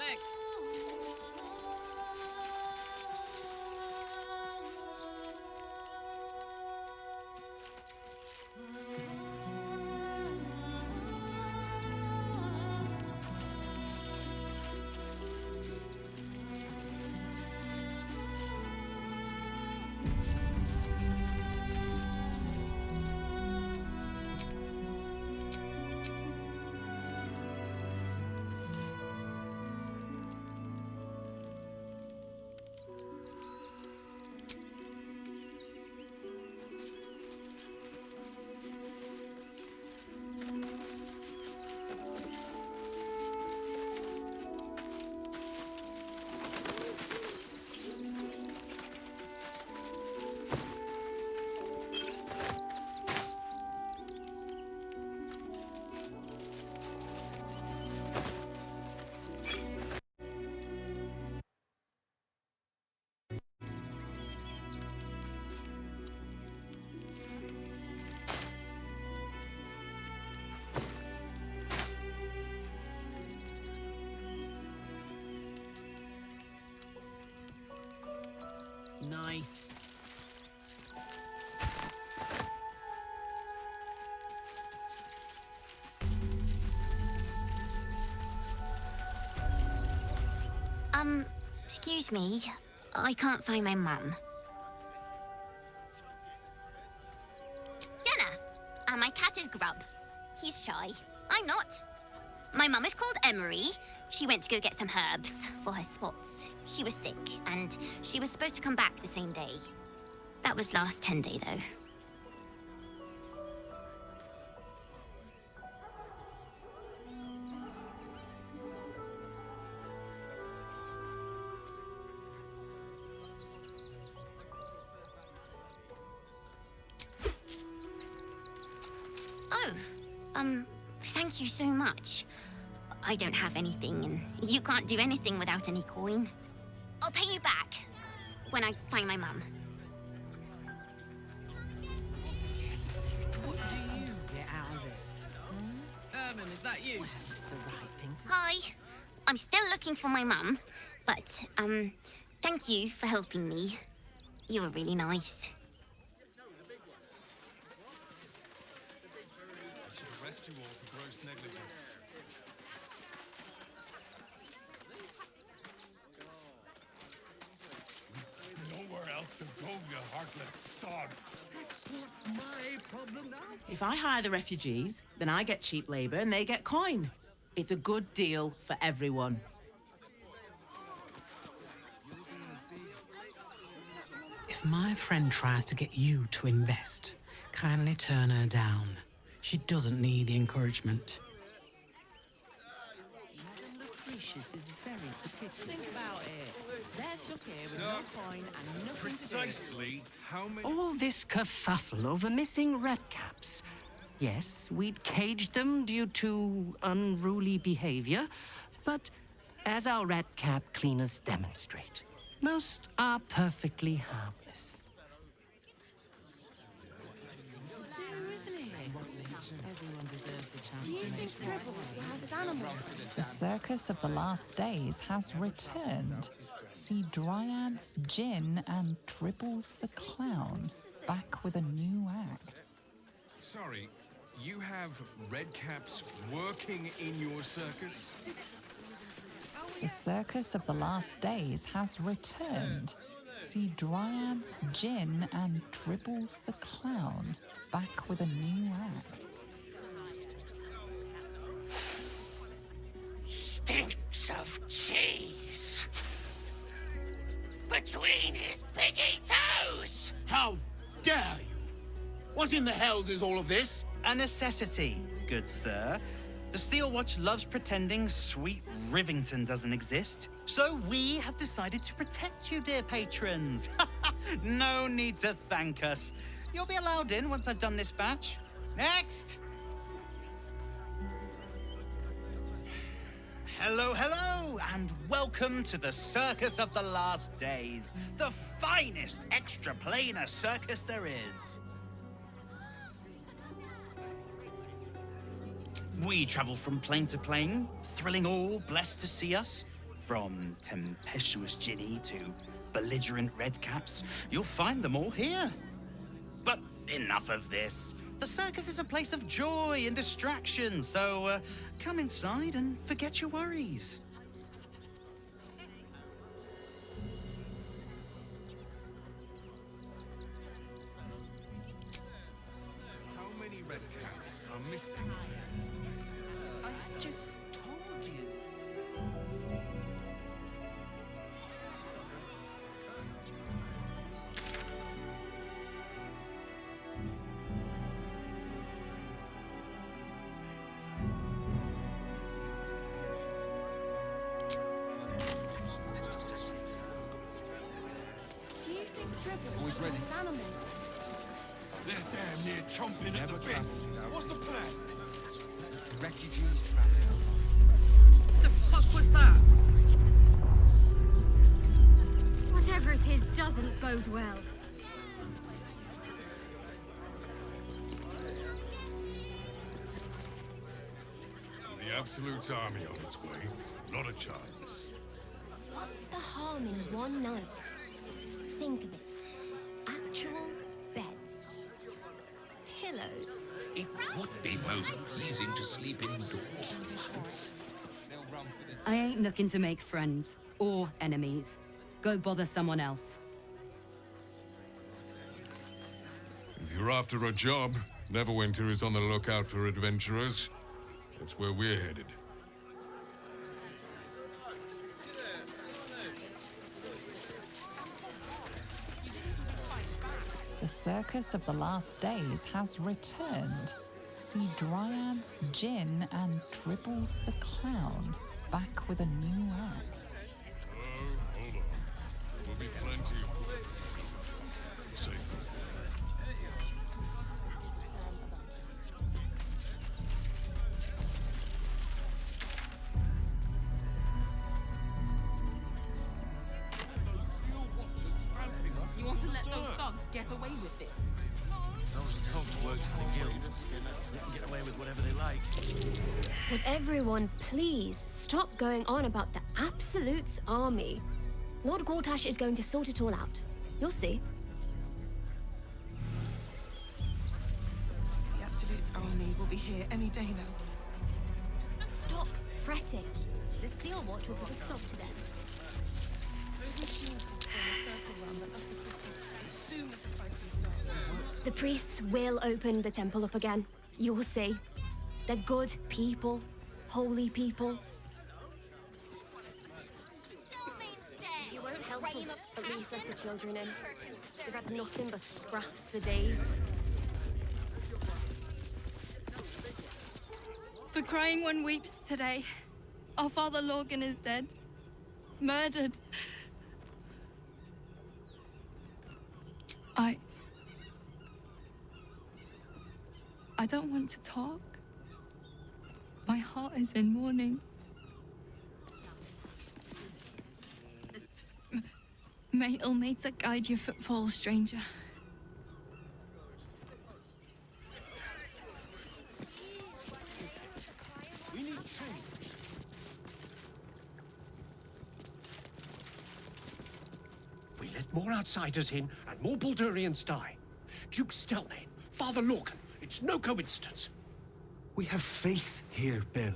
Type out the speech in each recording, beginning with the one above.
next? Nice. Excuse me. I can't find my mum. Jenna! And my cat is Grub. He's shy. I'm not. My mum is called Emery. She went to go get some herbs for her spots. She was sick, and she was supposed to come back the same day. That was last 10 day, though. Thank you so much. I don't have anything, and you can't do anything without any coin. I'll pay you back when I find my mum. What do you get out of this? Herman, is that you? Well, it's the right thing to Hi. I'm still looking for my mum, but, thank you for helping me. You were really nice. Arrest you all for gross negligence. Nowhere else to go, you heartless sod. That's not my problem now. If I hire the refugees, then I get cheap labor and they get coin. It's a good deal for everyone. If my friend tries to get you to invest, kindly turn her down. She doesn't need the encouragement. Madam Lucretius is very particular. Think about it. They're stuck here with no coin and nothing Precisely how many... All this kerfuffle over missing redcaps. Yes, we'd caged them due to unruly behavior, but as our redcap cleaners demonstrate, most are perfectly harmless. Everyone deserves the chance to make The Circus of the Last Days has returned. See Dryads, Jin, and Dribbles the Clown back with a new act. Sorry, you have redcaps working in your circus? The Circus of the Last Days has returned. See Dryads, Jin, and Dribbles the Clown back with a new act. Stinks of cheese between his piggy toes. How dare you? What in the hells is all of this? A necessity, good sir. The Steel Watch loves pretending sweet Rivington doesn't exist. So we have decided to protect you, dear patrons. No need to thank us. You'll be allowed in once I've done this batch. Next! Hello, hello, and welcome to the Circus of the Last Days, the finest extra-planar circus there is. We travel from plane to plane, thrilling all blessed to see us. From tempestuous Ginny to belligerent redcaps, you'll find them all here. But enough of this. The circus is a place of joy and distraction, so come inside and forget your worries. How many red cats are missing? I just told you. Do you think Dribble Always ready. is animal? They're damn near chomping at the bit. What's the plan? Refugees traveling. The fuck was that? Whatever it is doesn't bode well. The Absolute's army on its way. Not a chance. What's the harm in one night? Think of it. Actual beds. Pillows. It would be most pleasing to sleep indoors. I ain't looking to make friends or enemies. Go bother someone else. If you're after a job, Neverwinter is on the lookout for adventurers. That's where we're headed. The circus of the last days has returned. See Dryads Jin and Dribbles the Clown back with a new act. Oh, hold on. There'll be plenty of safe. You want to let those thugs get away with this? Those thugs work for the guild. They can get away with whatever they like. Would everyone please stop going on about the Absolute's army? Lord Gortash is going to sort it all out. You'll see. The Absolute's army will be here any day now. Stop fretting. The Steel Watch will put a stop to them. Those machines will form a circle round the upper city as soon as the fighting starts. The priests will open the temple up again. You'll see. They're good people. Holy people. If you won't help us, at least let the children in. They've had nothing but scraps for days. The crying one weeps today. Our father Lorgan is dead. Murdered. I don't want to talk. My heart is in mourning. May Ilmater guide your footfalls, stranger. We need change. We let more outsiders in and more Baldurians die. Duke Stelmane, Father Lorcan, it's no coincidence. We have faith here, Bill.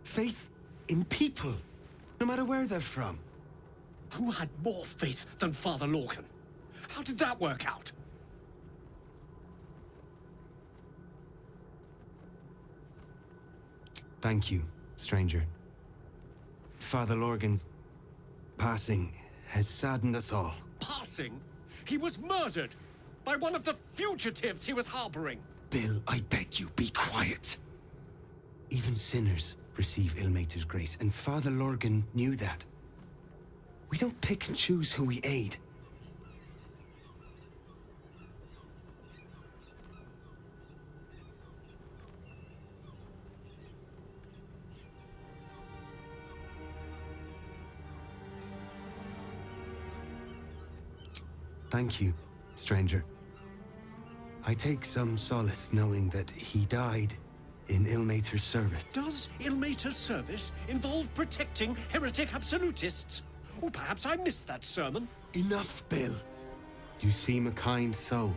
Faith in people, no matter where they're from. Who had more faith than Father Lorcan? How did that work out? Thank you, stranger. Father Lorgan's passing has saddened us all. Passing? He was murdered by one of the fugitives he was harboring. Bill, I beg you, be quiet. Even sinners receive Ilmater's grace, and Father Lorgan knew that. We don't pick and choose who we aid. Thank you, stranger. I take some solace knowing that he died in Ilmater's service. Does Ilmater's service involve protecting heretic absolutists? Or perhaps I missed that sermon. Enough, Bill. You seem a kind soul.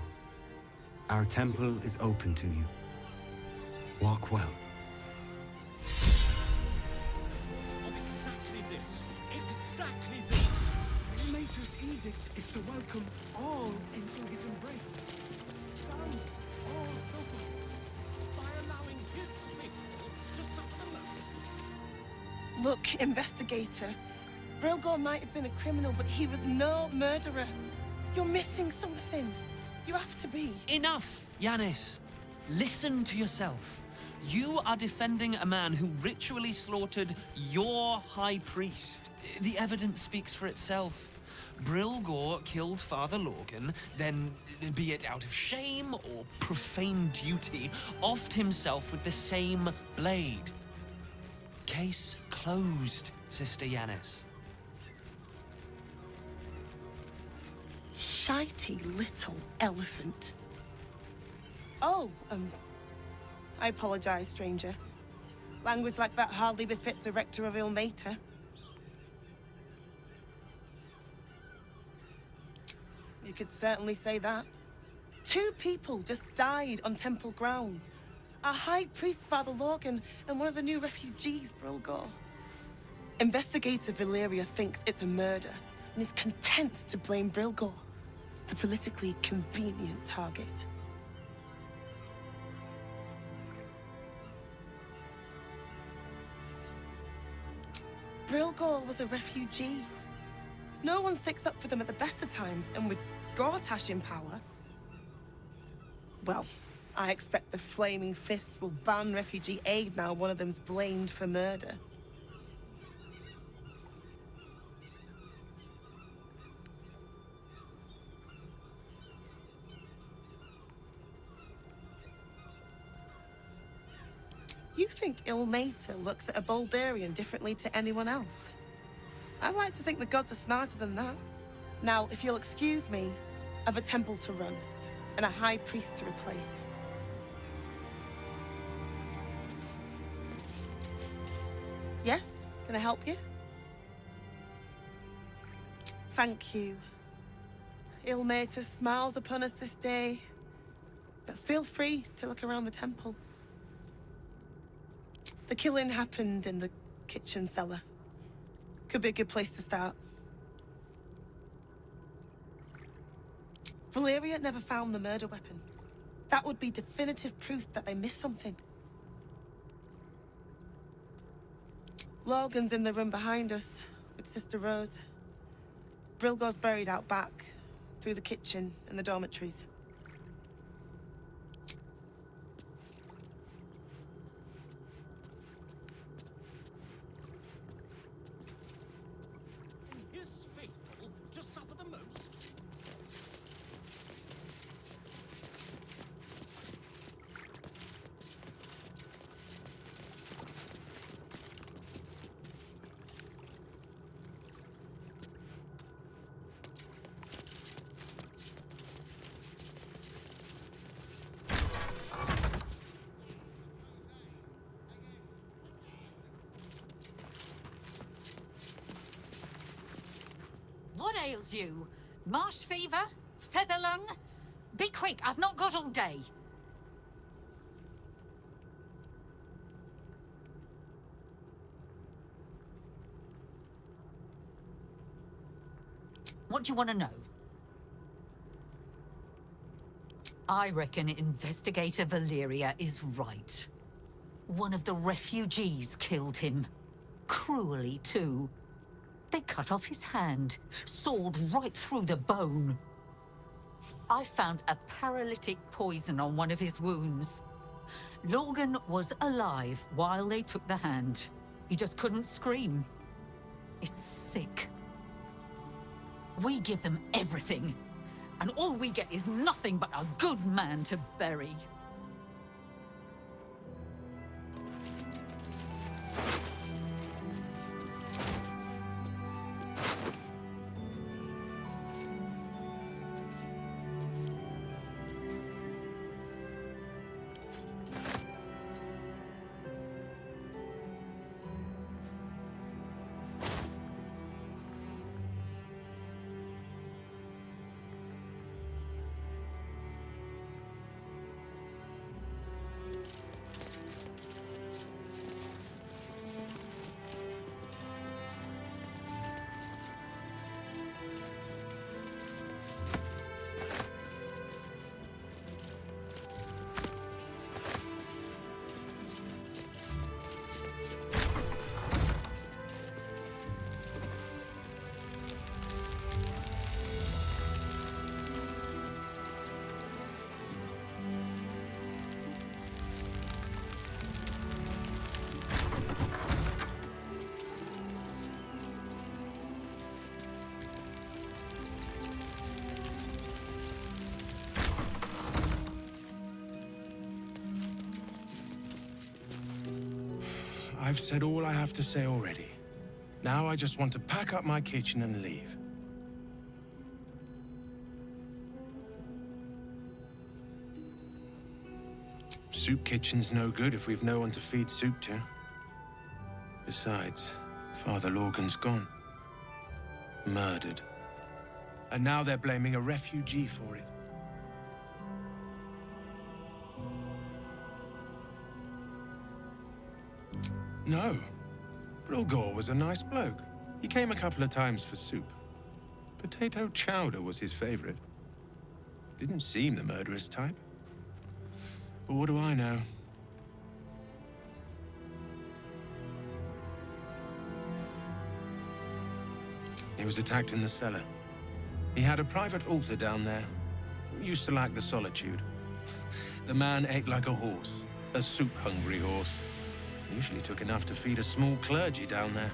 Our temple is open to you. Walk well. Of exactly this. Exactly this. Ilmater's edict is to welcome all into his embrace. Sound all suffer. By allowing his faithful to suffer the most. Look, investigator. Brilgor might have been a criminal, but he was no murderer. You're missing something. You have to be. Enough, Yanis. Listen to yourself. You are defending a man who ritually slaughtered your high priest. The evidence speaks for itself. Brilgor killed Father Lorgan, then, be it out of shame or profane duty, offed himself with the same blade. Case closed, Sister Yanis. Shitey little elephant. Oh, I apologize, stranger. Language like that hardly befits a rector of Ilmater. You could certainly say that. 2 people just died on temple grounds. Our High Priest, Father Lorgan, and one of the new refugees, Brilgor. Investigator Valeria thinks it's a murder and is content to blame Brilgor, the politically convenient target. Brilgor was a refugee. No one sticks up for them at the best of times, and with Gortash in power, well, I expect the Flaming Fists will ban refugee aid now one of them's blamed for murder. You think Ilmater looks at a Baldurian differently to anyone else? I'd like to think the gods are smarter than that. Now, if you'll excuse me, I've a temple to run and a high priest to replace. Yes? Can I help you? Thank you. Ilmater smiles upon us this day, but feel free to look around the temple. The killing happened in the kitchen cellar. Could be a good place to start. Valeria never found the murder weapon. That would be definitive proof that they missed something. Logan's in the room behind us with Sister Rose. Brilgor's buried out back, through the kitchen and the dormitories. His faithful to suffer the most. What ails you? Marsh fever? Feather lung? Be quick, I've not got all day. What do you want to know? I reckon Investigator Valeria is right. One of the refugees killed him. Cruelly, too. They cut off his hand, sawed right through the bone. I found a paralytic poison on one of his wounds. Logan was alive while they took the hand. He just couldn't scream. It's sick. We give them everything, and all we get is nothing but a good man to bury. I've said all I have to say already. Now I just want to pack up my kitchen and leave. Soup kitchen's no good if we've no one to feed soup to. Besides, Father Lorgan's gone. Murdered. And now they're blaming a refugee for it. No. Brilgor was a nice bloke. He came a couple of times for soup. Potato chowder was his favorite. Didn't seem the murderous type. But what do I know? He was attacked in the cellar. He had a private altar down there. Used to like the solitude. The man ate like a horse. A soup-hungry horse. Usually took enough to feed a small clergy down there.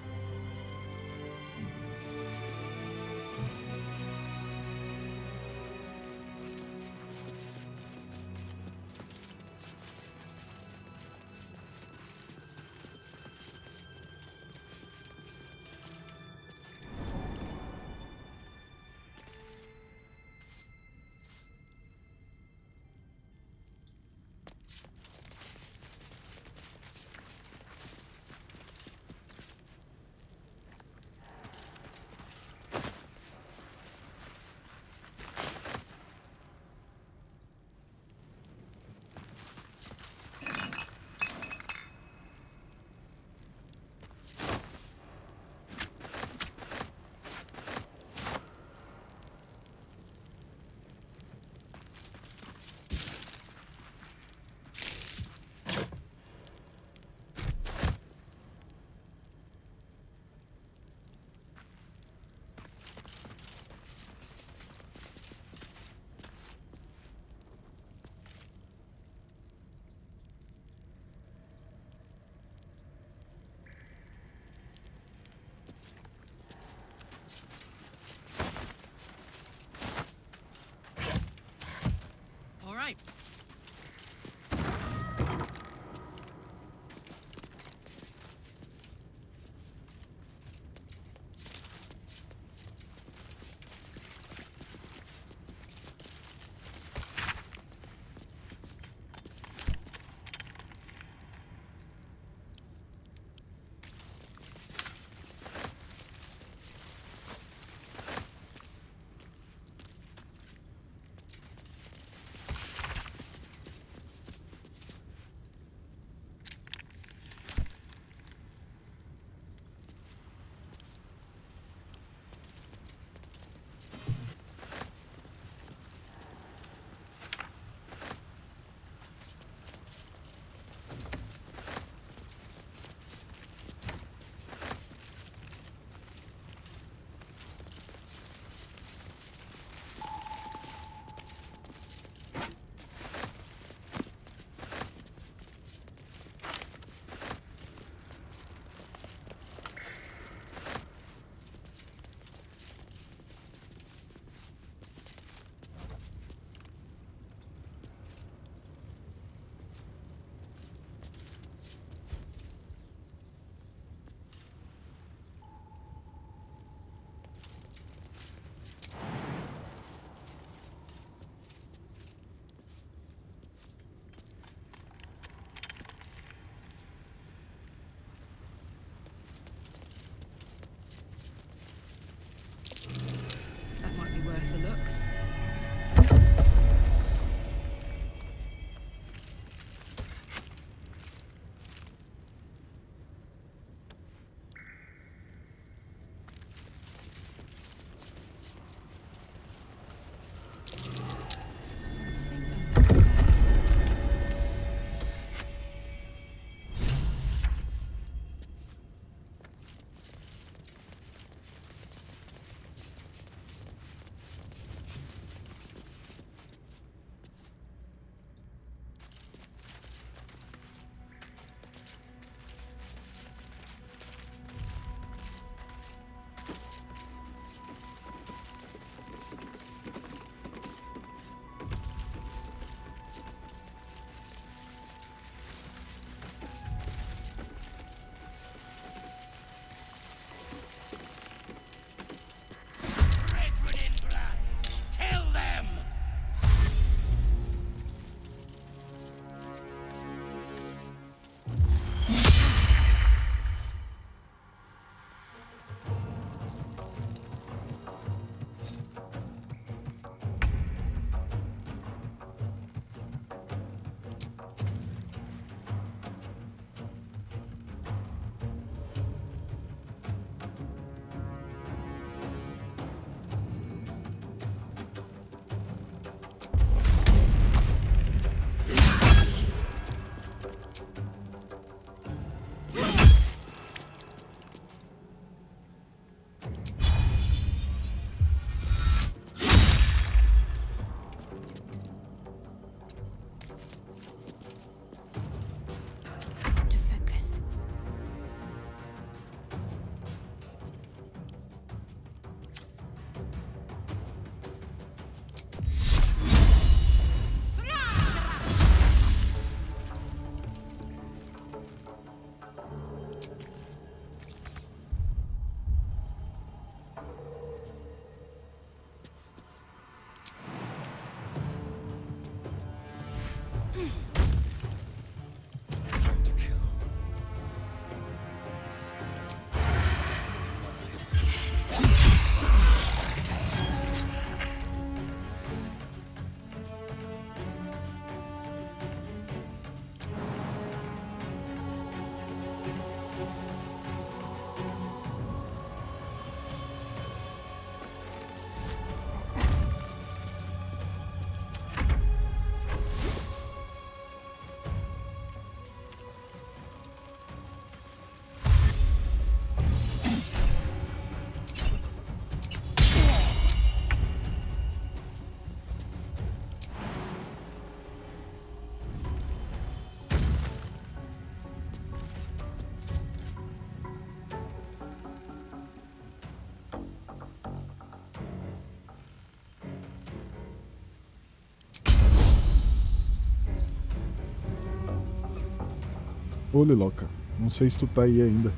Ô, Liloca, não sei se tu tá aí ainda.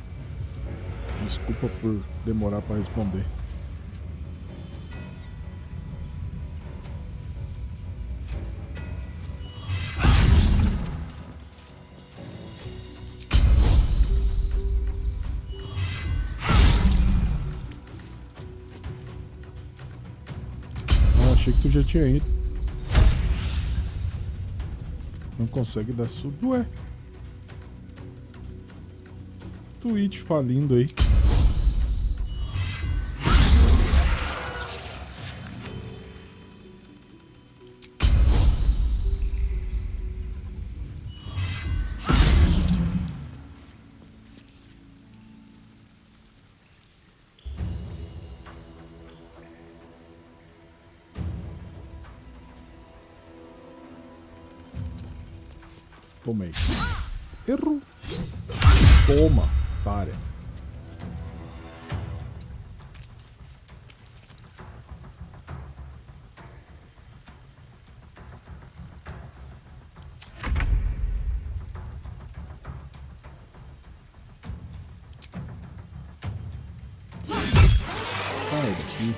Desculpa por demorar pra responder. Ah, achei que tu já tinha ido. Não consegue dar sub, ué. Twitch falindo aí. Tomei. Erro. Toma, otária. Sai daqui.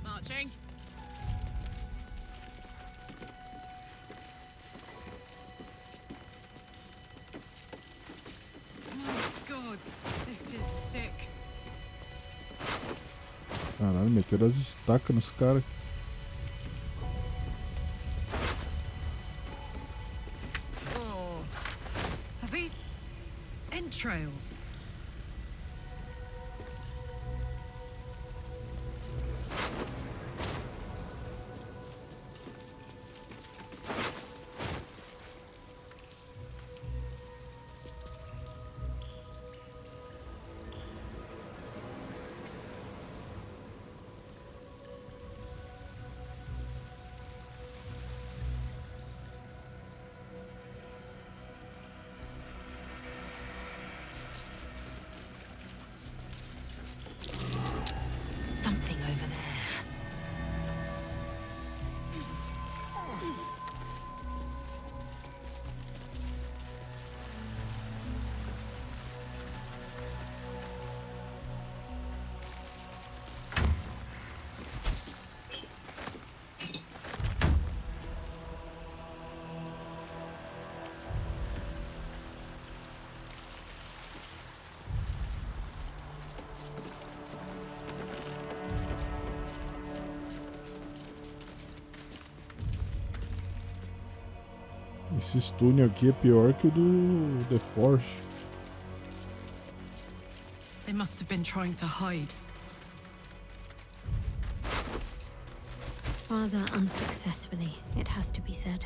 Marching. My God, this is sick. Caralho, meteram as estacas nos caras. Oh, are these entrails? Something over there. Esse túnel aqui é pior que o do The Forge. They must have been trying to hide. Rather unsuccessfully, it has to be said.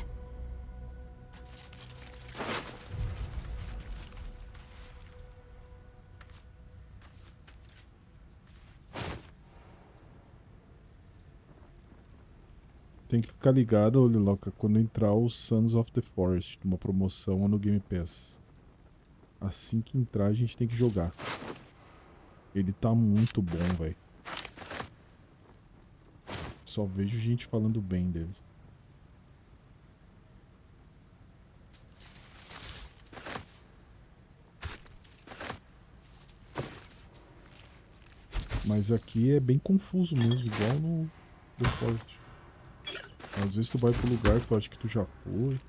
Tem que ficar ligado, Liloca, quando entrar o Sons of the Forest, numa promoção ou no Game Pass. Assim que entrar, a gente tem que jogar. Ele tá muito bom, velho. Só vejo gente falando bem deles. Mas aqui é bem confuso mesmo, igual no The Forest. Às vezes tu vai pro lugar que tu acha que tu já foi.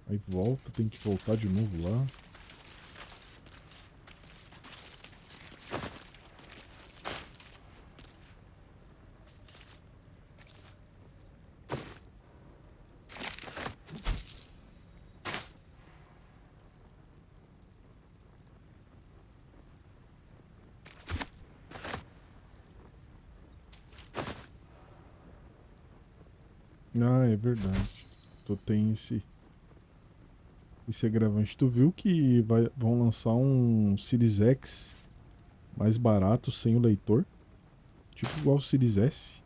Aí volta, tem que voltar de novo lá. Ah, é verdade. Tu tem esse agravante. Tu viu que vão lançar um Series X mais barato sem o leitor? Tipo igual o Series S.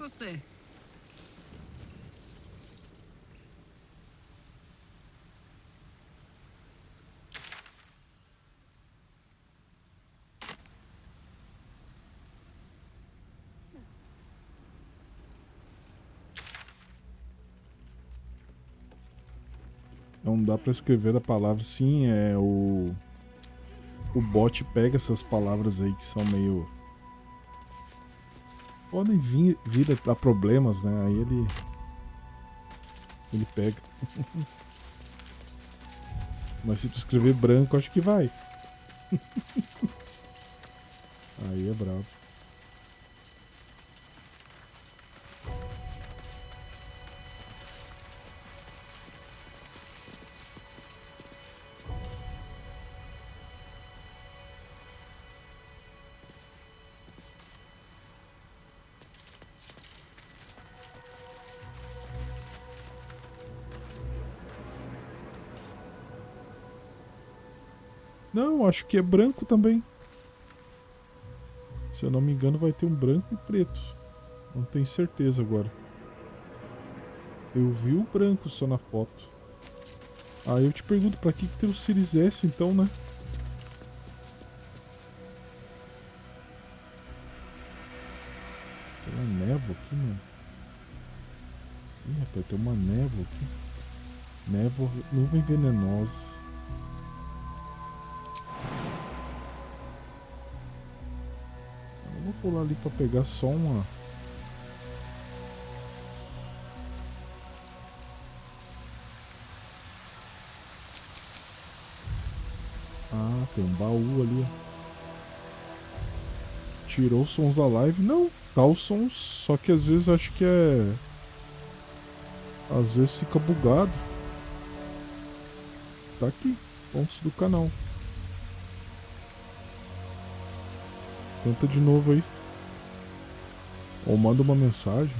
What's this? Não dá pra escrever a palavra. Sim, o bot pega essas palavras aí que são meio... podem vir a dar problemas, né? Aí ele pega. Mas se tu escrever branco, acho que vai. Aí é brabo. Não, acho que é branco também. Se eu não me engano, vai ter um branco e preto. Não tenho certeza agora. Eu vi o branco só na foto. Aí eu te pergunto, pra que tem o Series S então, né? Tem uma névoa aqui, mano. Ih, rapaz, tem uma névoa aqui. Névoa, nuvem venenosa. Eu vou pular ali pra pegar só uma... Ah, tem um baú ali, ó. Tirou os sons da live? Não, tá os sons, só que às vezes acho que é... às vezes fica bugado. Tá aqui, pontos do canal. Tenta de novo aí. Ou manda uma mensagem.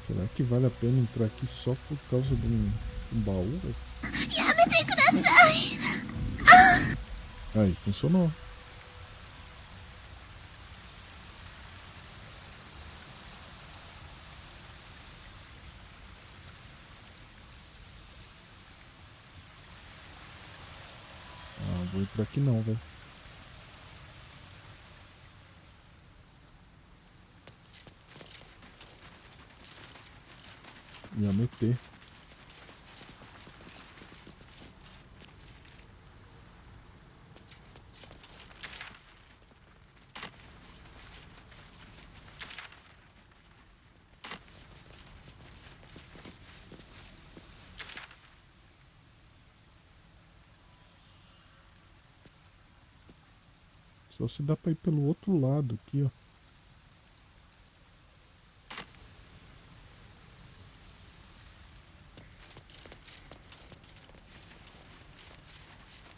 Será que vale a pena entrar aqui só por causa de um baú? Aí, funcionou. Ah, vou entrar aqui não, velho. Ia meter. Só se dá pra ir pelo outro lado aqui, ó.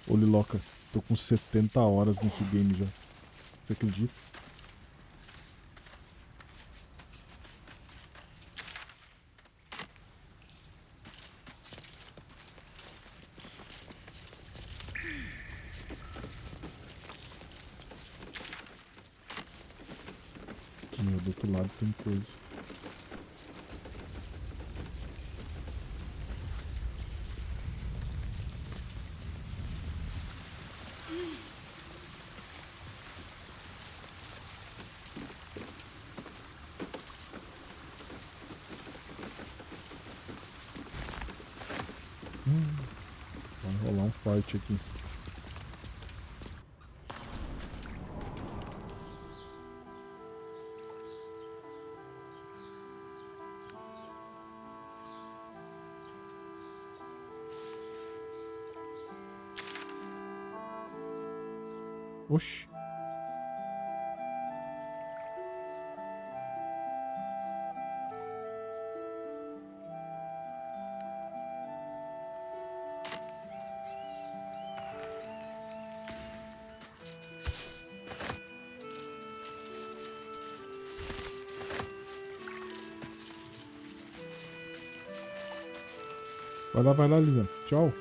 Ô Liloca, tô com 70 horas nesse game já. Você acredita? Meu, do outro lado tem coisa. Vai rolar um fight aqui. Oxi. Vai lá, Lilian. Tchau.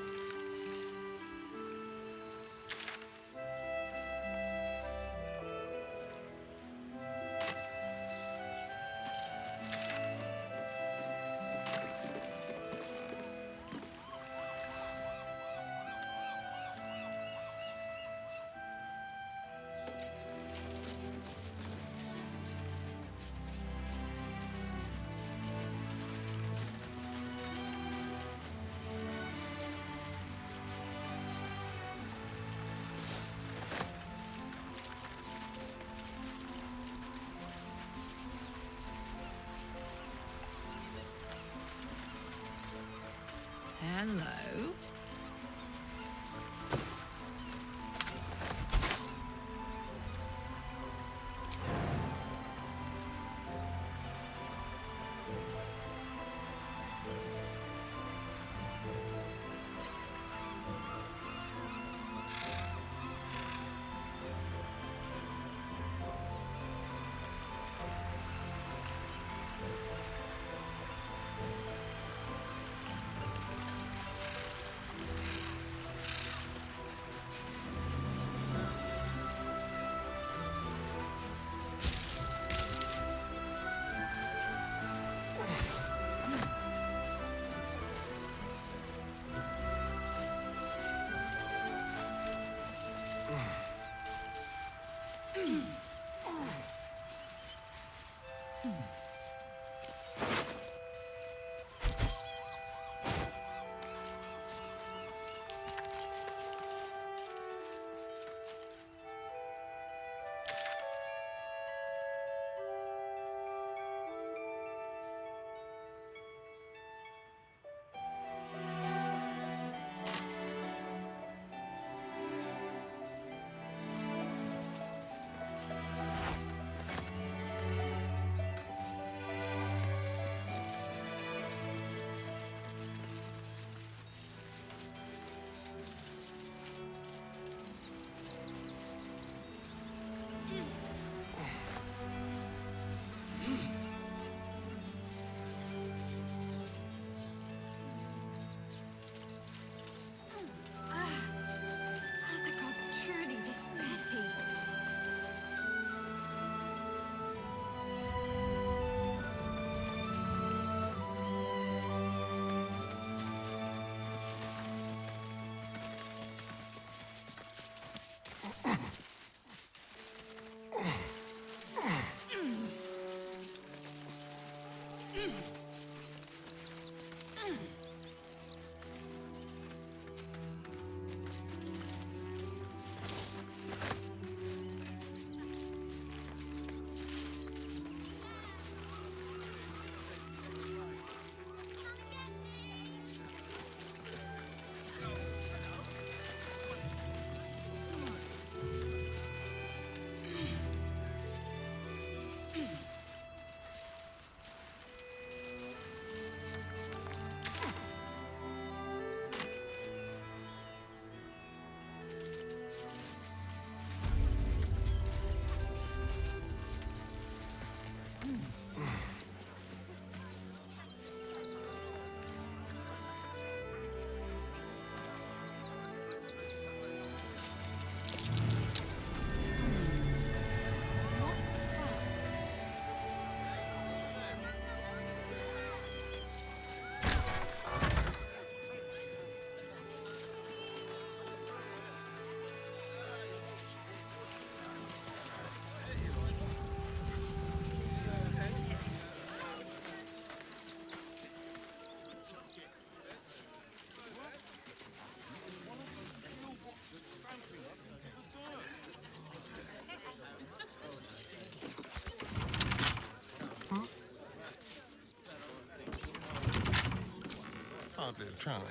They're trying.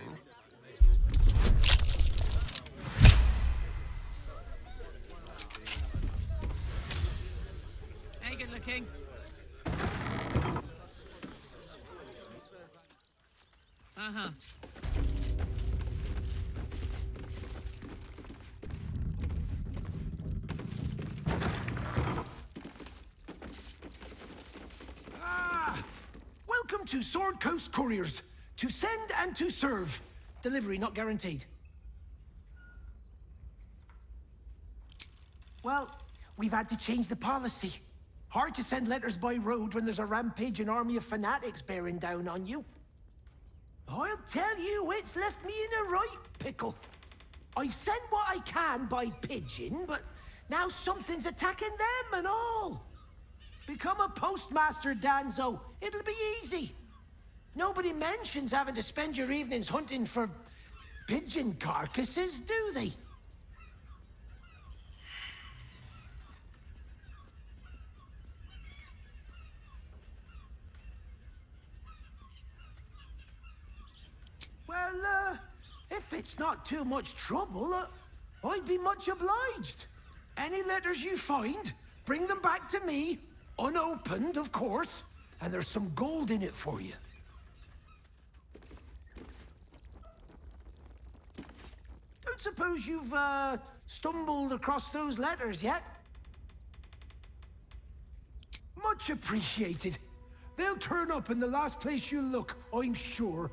Hey, good looking. Uh-huh. Welcome to Sword Coast Couriers. To send and to serve. Delivery not guaranteed. Well, we've had to change the policy. Hard to send letters by road when there's a rampaging army of fanatics bearing down on you. I'll tell you, it's left me in a right pickle. I've sent what I can by pigeon, but now something's attacking them and all. Become a postmaster, Danzo. It'll be easy. Nobody mentions having to spend your evenings hunting for pigeon carcasses, do they? Well, if it's not too much trouble, I'd be much obliged. Any letters you find, bring them back to me, unopened, of course, and there's some gold in it for you. Don't suppose you've, stumbled across those letters yet? Much appreciated. They'll turn up in the last place you look, I'm sure.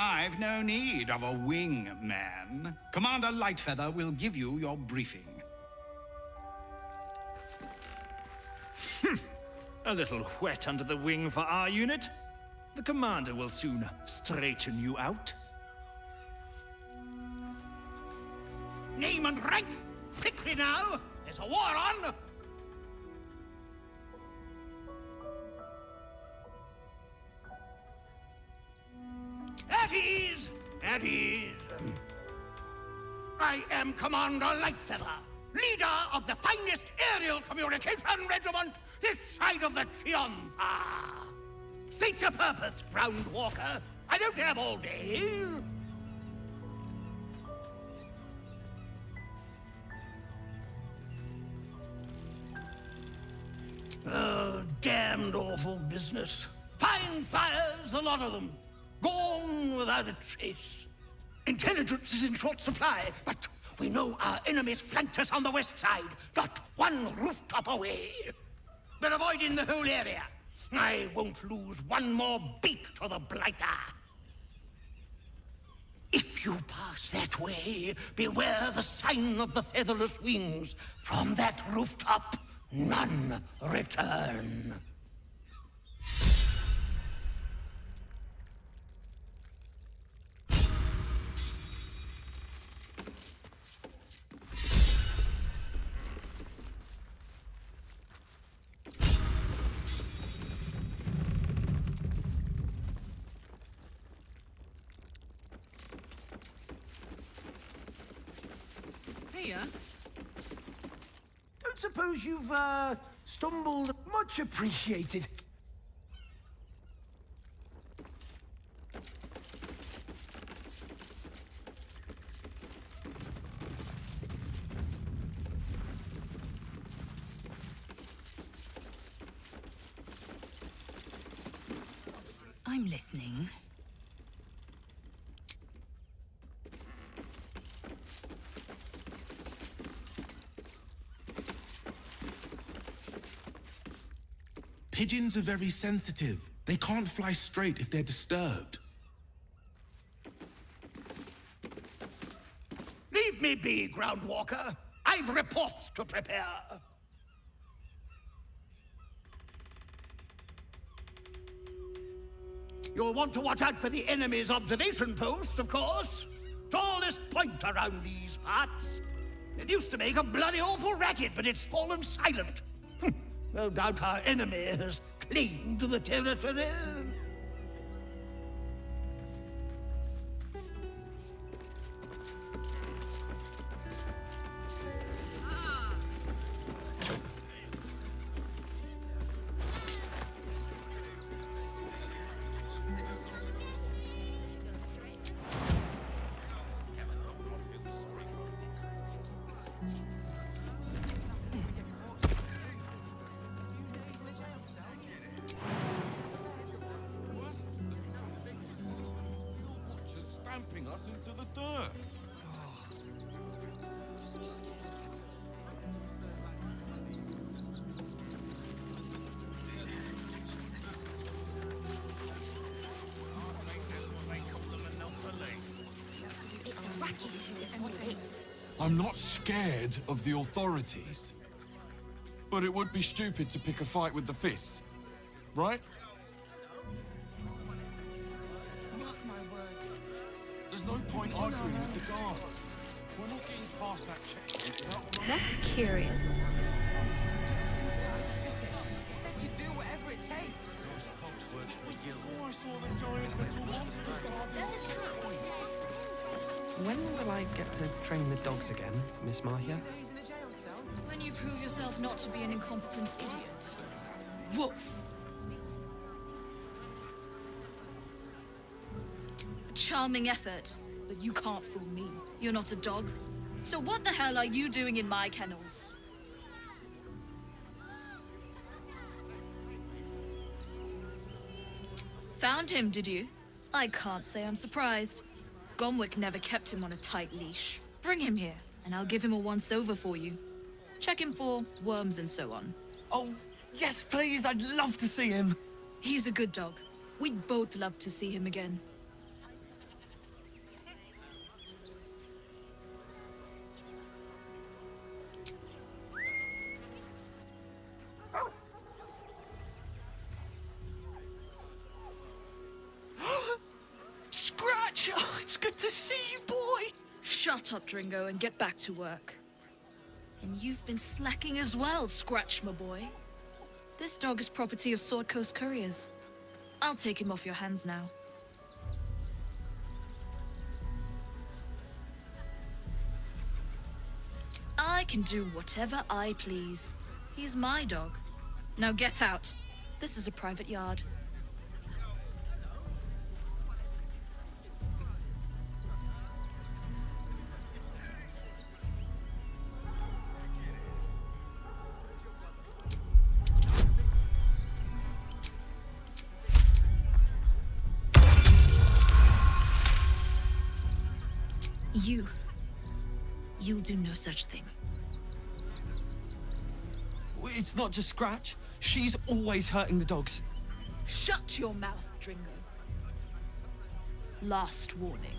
I've no need of a wing man. Commander Lightfeather will give you your briefing. A little wet under the wing for our unit. The commander will soon straighten you out. Name and rank! Quickly now! There's a war on! At ease! At ease! I am Commander Lightfeather, leader of the finest aerial communication regiment this side of the Triumpha. State your purpose, Ground Walker. I don't have all day. Oh, damned awful business. Fine fires, a lot of them. Gone without a trace. Intelligence is in short supply, but we know our enemies flanked us on the west side, not one rooftop away. We're avoiding the whole area. I won't lose one more beak to the blighter. If you pass that way, beware the sign of the featherless wings. From that rooftop, none return. Here? Don't suppose you've, stumbled. Much appreciated. I'm listening. Pigeons are very sensitive. They can't fly straight if they're disturbed. Leave me be, Groundwalker. I've reports to prepare. You'll want to watch out for the enemy's observation post, of course. Tallest point around these parts. It used to make a bloody awful racket, but it's fallen silent. No doubt our enemy has claimed the territory. Stamping us into the dirt. It's a racket, is what it is. I'm not scared of the authorities. But it would be stupid to pick a fight with the fists, right? There's no point arguing with the guards. We're not getting past that checkpoint. That's curious. Said you'd do whatever it takes. Before I saw the giant little monster. When will I get to train the dogs again, Miss Mahia? When you prove yourself not to be an incompetent idiot. Woof! A charming effort, but you can't fool me. You're not a dog. So what the hell are you doing in my kennels? Found him, did you? I can't say I'm surprised. Gomwick never kept him on a tight leash. Bring him here, and I'll give him a once-over for you. Check him for worms and so on. Oh, yes, please. I'd love to see him. He's a good dog. We'd both love to see him again. Scratch! Oh, it's good to see you, boy. Shut up, Dringo, and get back to work. And you've been slacking as well, Scratch, my boy. This dog is property of Sword Coast Couriers. I'll take him off your hands now. I can do whatever I please. He's my dog. Now get out. This is a private yard. You'll do no such thing. It's not just Scratch. She's always hurting the dogs. Shut your mouth, Dringo. Last warning.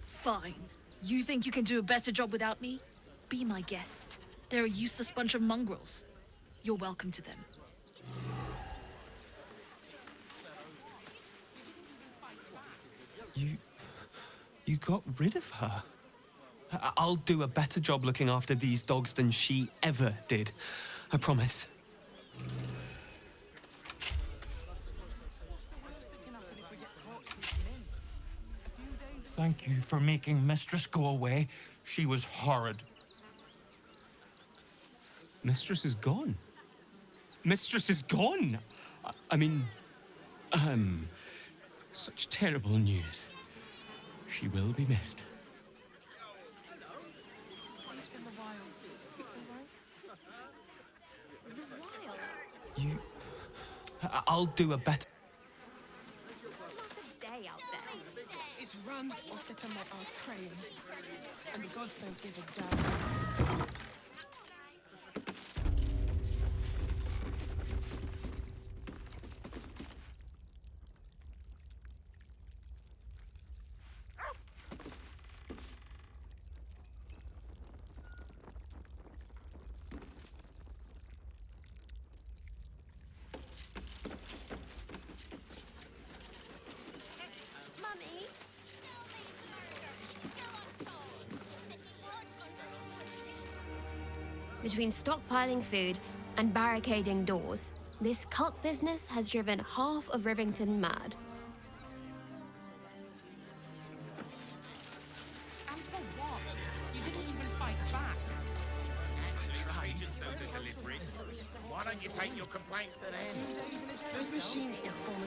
Fine. You think you can do a better job without me? Be my guest. They're a useless bunch of mongrels. you're welcome to them. You got rid of her? I'll do a better job looking after these dogs than she ever did. I promise. Thank you for making Mistress go away. She was horrid. Mistress is gone. Mistress is gone! I mean, such terrible news. She will be missed. I'll do a better... Day out there. It's run or sit on my arms praying, and the gods don't give a damn. Between stockpiling food and barricading doors, this cult business has driven half of Rivington mad. And for what? You didn't even fight back. Why don't you take your complaints to them? Those machines will form a...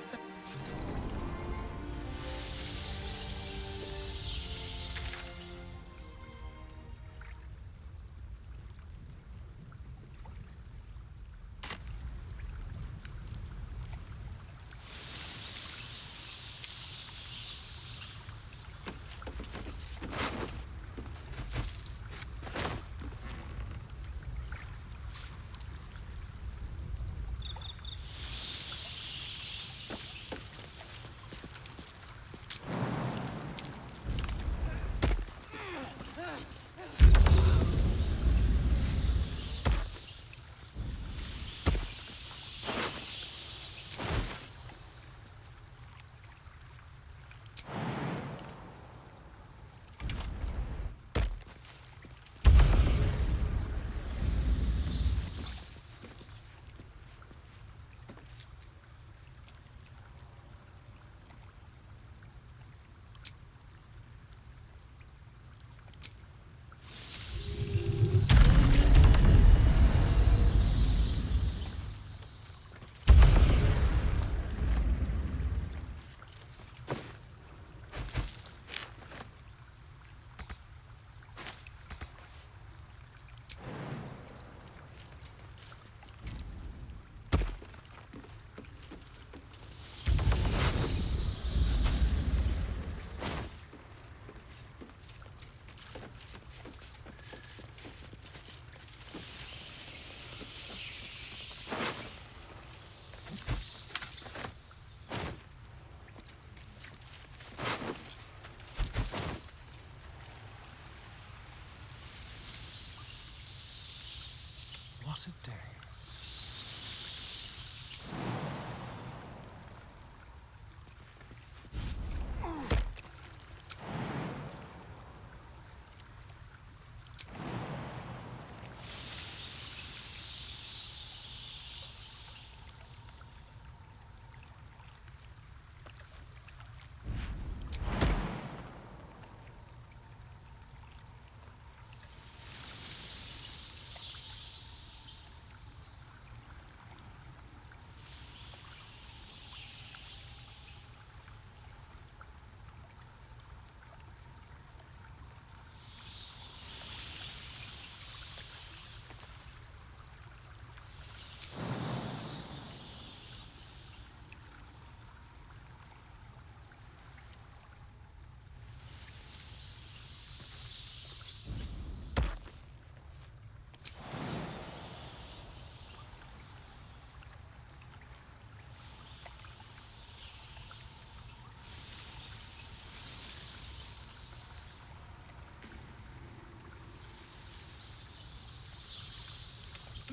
What a day.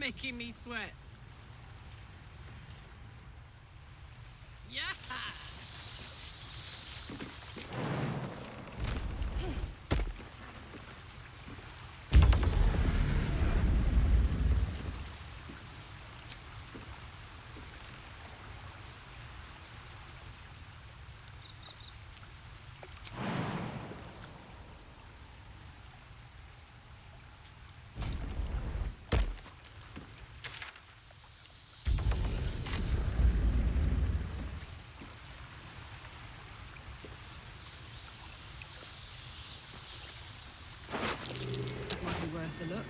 Making me sweat. the look.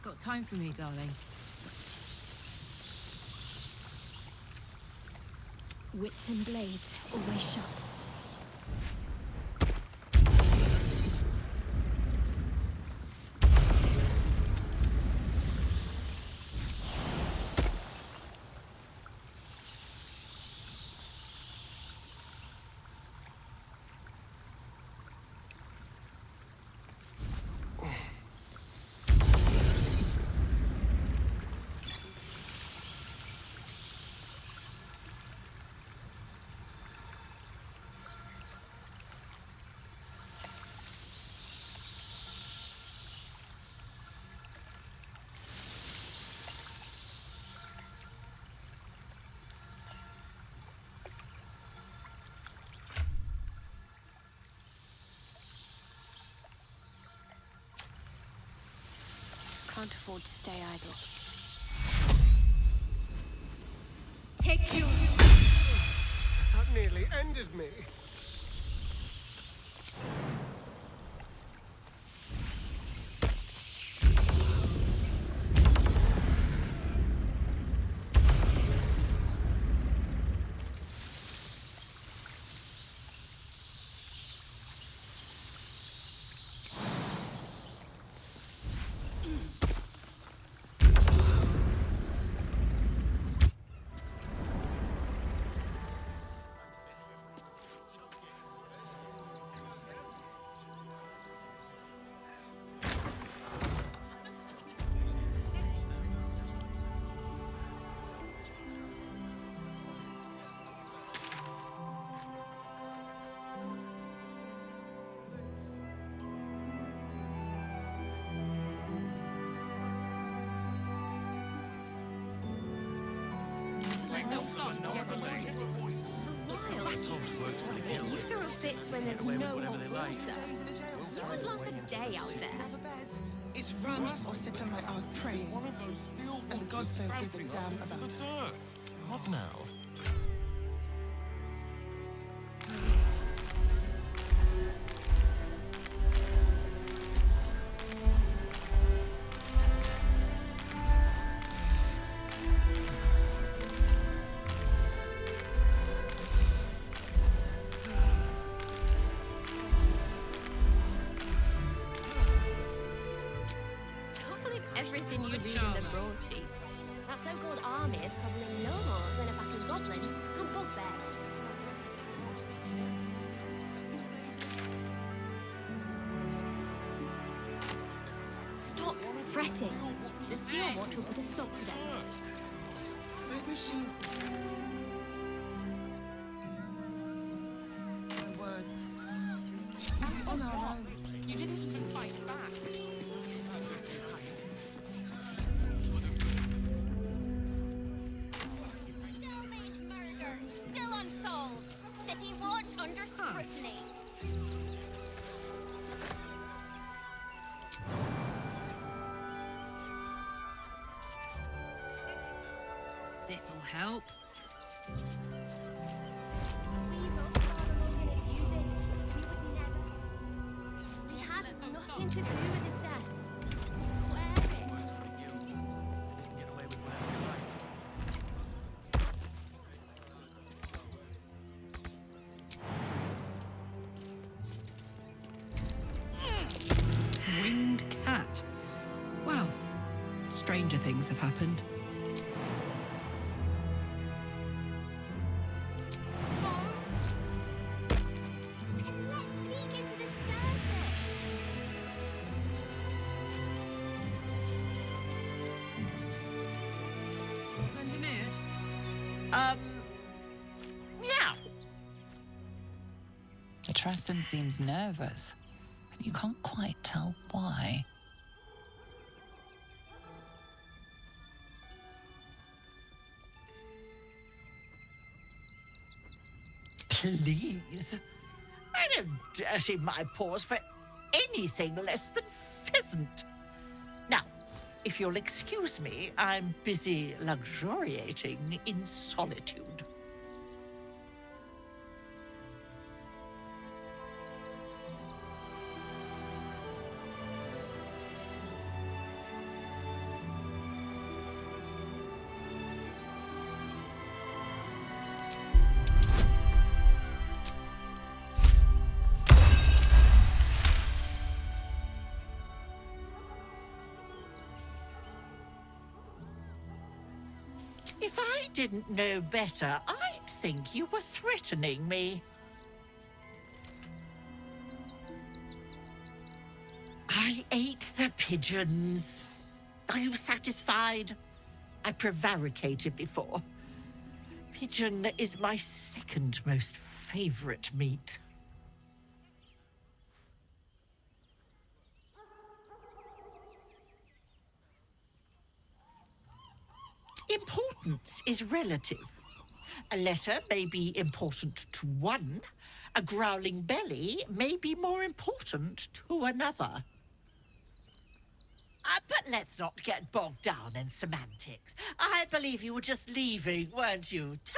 Got time for me, darling? Wits and blades, always sharp. Can't afford to stay idle. Take you! That nearly ended me. You throw a fit when there's no hot water. You would last a day out there. It's run or sit on my ass praying. And the gods don't give a damn about us. What now? Everything you read in the broadsheets. That so-called army is probably no more than a pack of goblins and bugbears. Stop fretting. The steel watch will put a stop to them. Those machines. My words. We're on our rounds. You didn't even fight back. Still unsolved. City watch under scrutiny. This'll help. We loved Father Logan as you did. We would never. We had nothing to do with his death. I swear it. Stranger things have happened. Let's sneak into the circus. Engineer? Yeah. Tressum seems nervous, but you can't quite tell why. Please. I don't dirty my paws for anything less than pheasant. Now, if you'll excuse me, I'm busy luxuriating in solitude. If I didn't know better, I'd think you were threatening me. I ate the pigeons. Are you satisfied? I prevaricated before. Pigeon is my second most favorite meat. Importance is relative. A letter may be important to one. A growling belly may be more important to another. But let's not get bogged down in semantics. I believe you were just leaving, weren't you? Ta!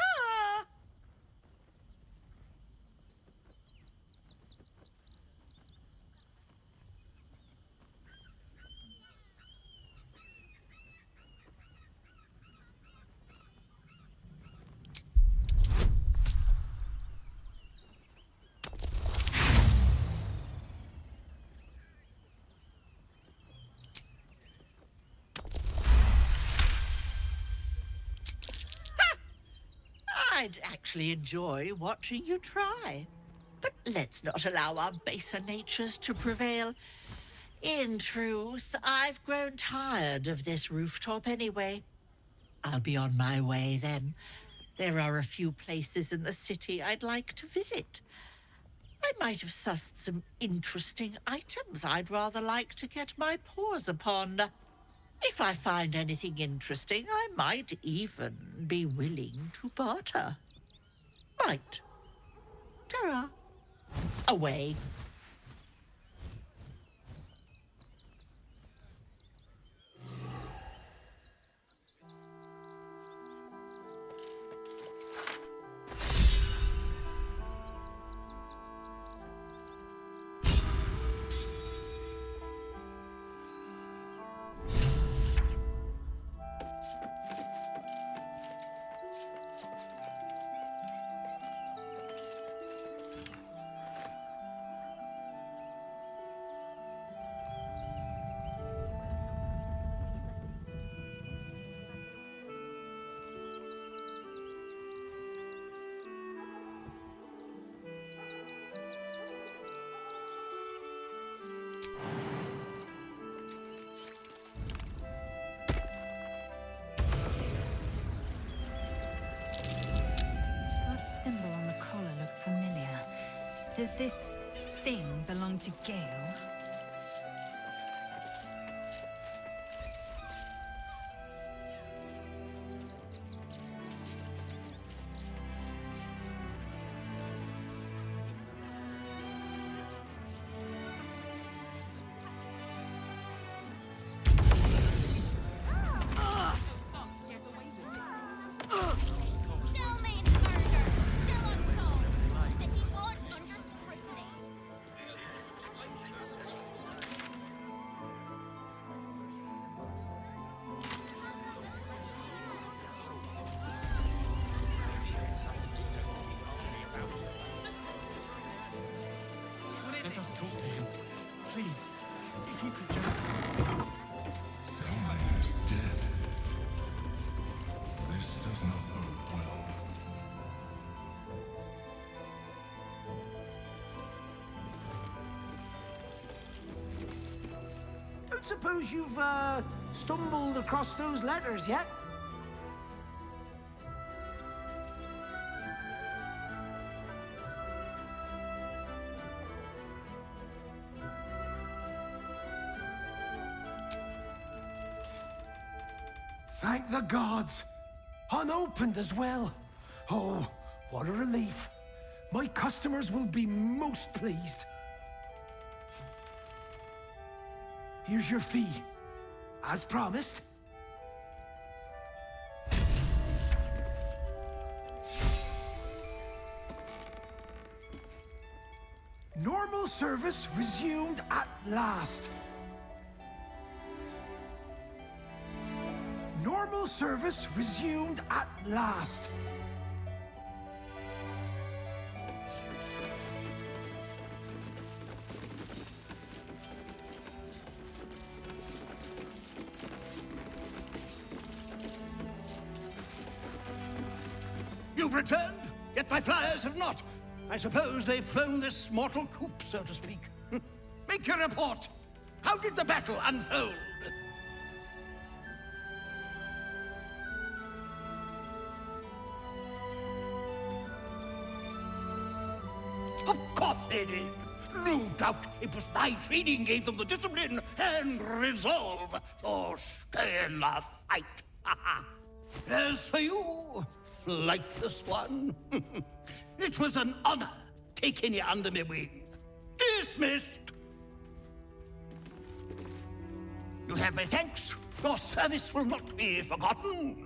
I'd actually enjoy watching you try. But let's not allow our baser natures to prevail. In truth, I've grown tired of this rooftop anyway. I'll be on my way then. There are a few places in the city I'd like to visit. I might have sussed some interesting items I'd rather like to get my paws upon. If I find anything interesting, I might even be willing to barter. Right. Ta-ra. Away. That symbol on the collar looks familiar. Does this thing belong to Gale? Stalemate murder. Still unsolved. City watch under scrutiny. Let us talk to him. Please, if you could just... Time is suppose you've, stumbled across those letters yet? Thank the gods! Unopened as well. Oh, what a relief. My customers will be most pleased. Here's your fee. As promised. Normal service resumed at last. Normal service resumed at last. You've returned, yet my flyers have not. I suppose they've flown this mortal coop, so to speak. Make your report. How did the battle unfold? Of course they did. No doubt it was my training gave them the discipline and resolve to stay in the fight. As for you, flightless one, it was an honor taking you under my wing. Dismissed. You have my thanks. Your service will not be forgotten.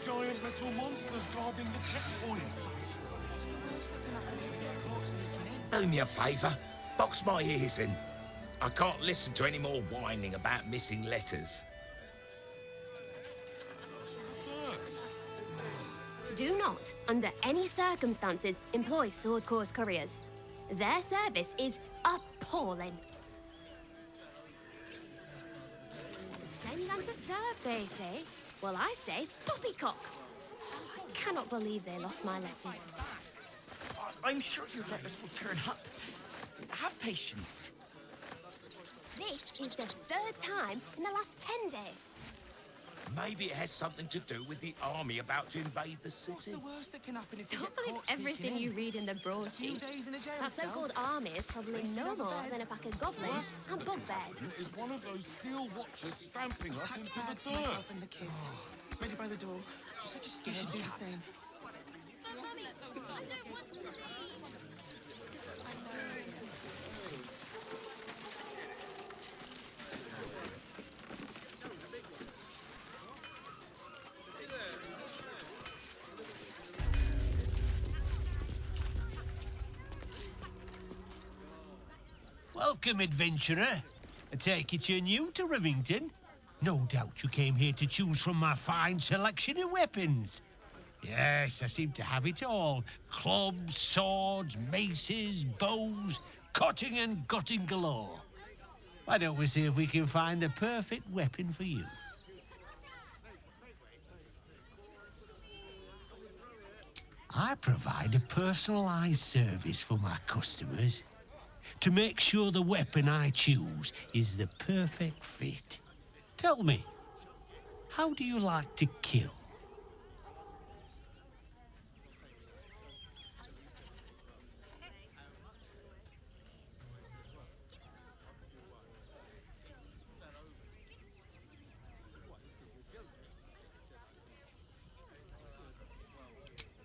Giant metal monsters guarding the checkpoint. Do me a favour. Box my ears in. I can't listen to any more whining about missing letters. Do not, under any circumstances, employ Sword Course couriers. Their service is appalling. To send and to serve, they say. Well, I say poppycock. I cannot believe they lost my letters. I'm sure your letters will turn up. Have patience. This is the third time in the last 10 days. Maybe it has something to do with the army about to invade the city. What's the worst that can happen if you Don't get believe caught sneaking everything in? you read in the broadsheet. days in a jail That cell. so-called army is probably Wasting no another more bed. than a pack of goblins and bugbears. Is one of those steel watchers stamping us into Bags the for dirt. myself and the kids. Ready by the door. You're such a You scaredy should do the cat. same. Welcome, adventurer. I take it you're new to Rivington. No doubt you came here to choose from my fine selection of weapons. Yes, I seem to have it all. Clubs, swords, maces, bows, cutting and gutting galore. Why don't we see if we can find the perfect weapon for you? I provide a personalized service for my customers to make sure the weapon I choose is the perfect fit. Tell me, how do you like to kill?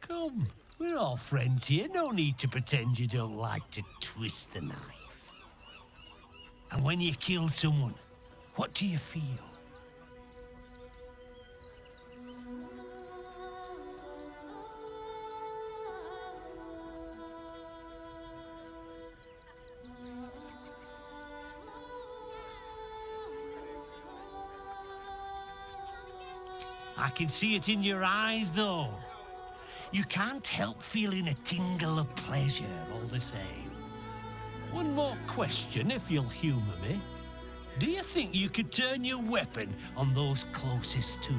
Come, we're all friends here. No need to pretend you don't like to twist the knife. And when you kill someone, what do you feel? I can see it in your eyes, though. You can't help feeling a tingle of pleasure all the same. One more question, if you'll humour me. Do you think you could turn your weapon on those closest to you?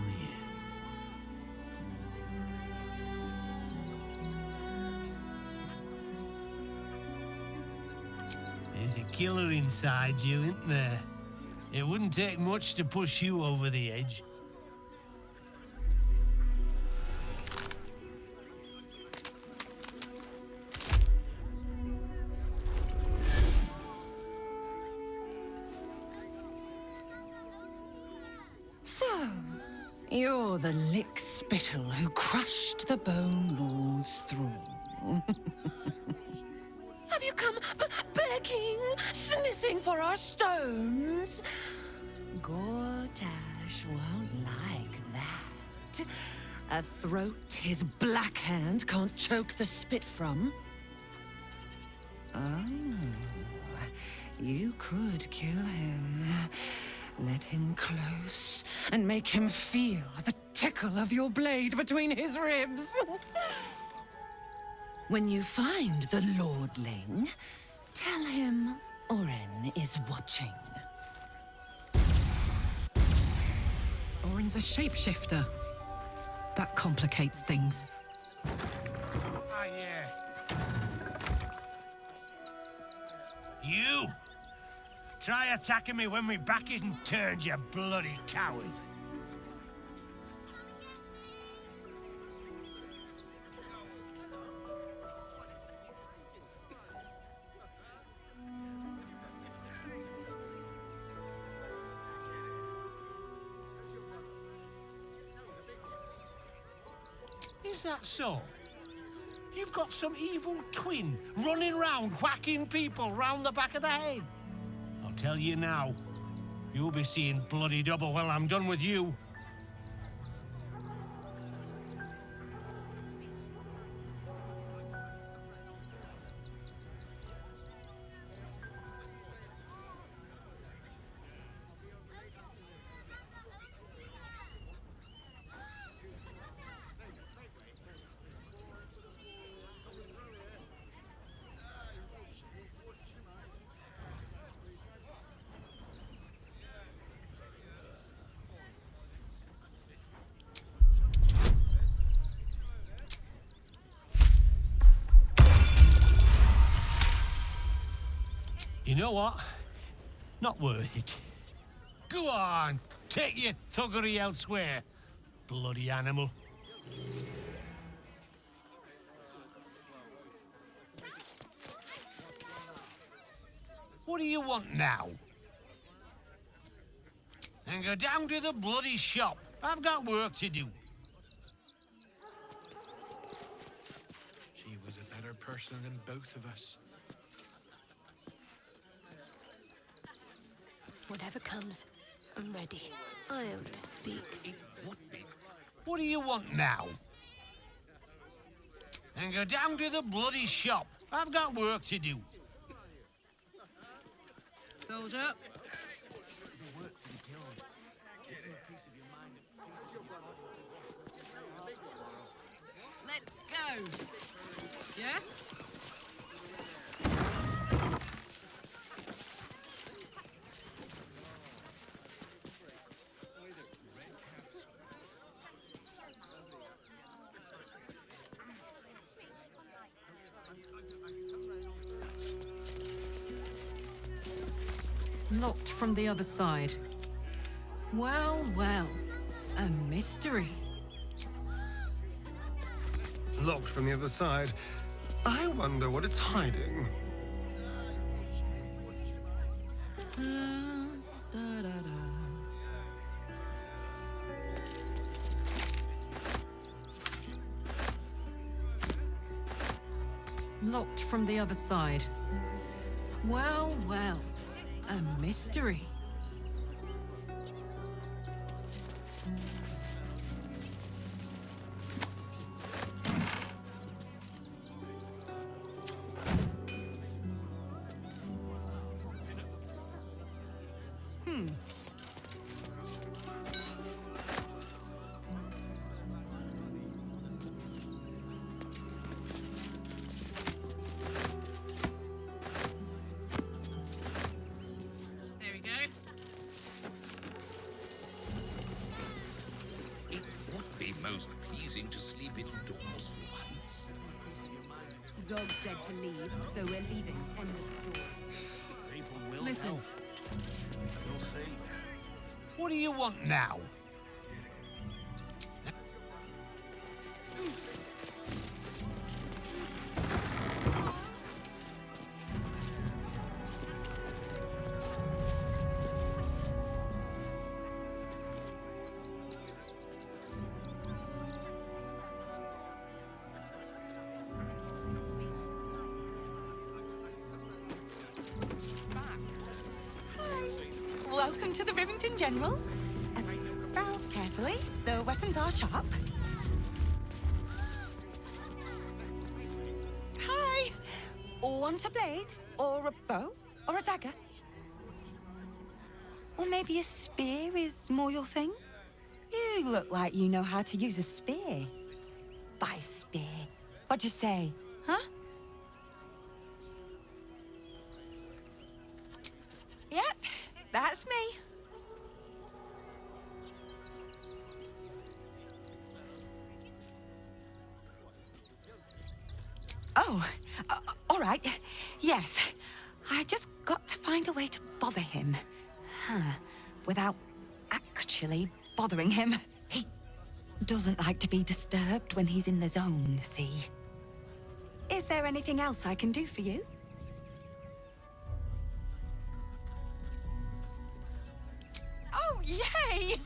There's a killer inside you, isn't there? It wouldn't take much to push you over the edge. So, you're the lick-spittle who crushed the Bone Lord's throne. Have you come begging, sniffing for our stones? Gortash won't like that. A throat his black hand can't choke the spit from. Oh, you could kill him. Let him close and make him feel the tickle of your blade between his ribs. When you find the Lordling, tell him Oren is watching. Oren's a shapeshifter. That complicates things. Ah, yeah. You! Try attacking me when my back isn't turned, you bloody coward. Is that so? You've got some evil twin running round whacking people round the back of the head. I'll tell you now, you'll be seeing bloody double when I'm done with you. You know what? Not worth it. Go on, take your thuggery elsewhere, bloody animal. What do you want now? And go down to the bloody shop. I've got work to do. She was a better person than both of us. Whatever comes, I'm ready. I owe to speak. It would be. What do you want now? And go down to the bloody shop. I've got work to do. Soldier. Let's go. Yeah? Locked from the other side. Well, well. A mystery. Locked from the other side. I wonder what it's hiding. Locked from the other side. Well, well. A mystery. Zog said to leave, so we're leaving. End of story. People will Listen. help. You'll see. What do you want now? Welcome to the Rivington General. Browse carefully. The weapons are sharp. Hi. Want a blade? Or a bow? Or a dagger? Or maybe a spear is more your thing? You look like you know how to use a spear. By spear. What'd you say? Huh? Yep, that's me. Oh, all right. Yes. I just got to find a way to bother him. Without actually bothering him. He doesn't like to be disturbed when he's in the zone, see? Is there anything else I can do for you? Oh, yay!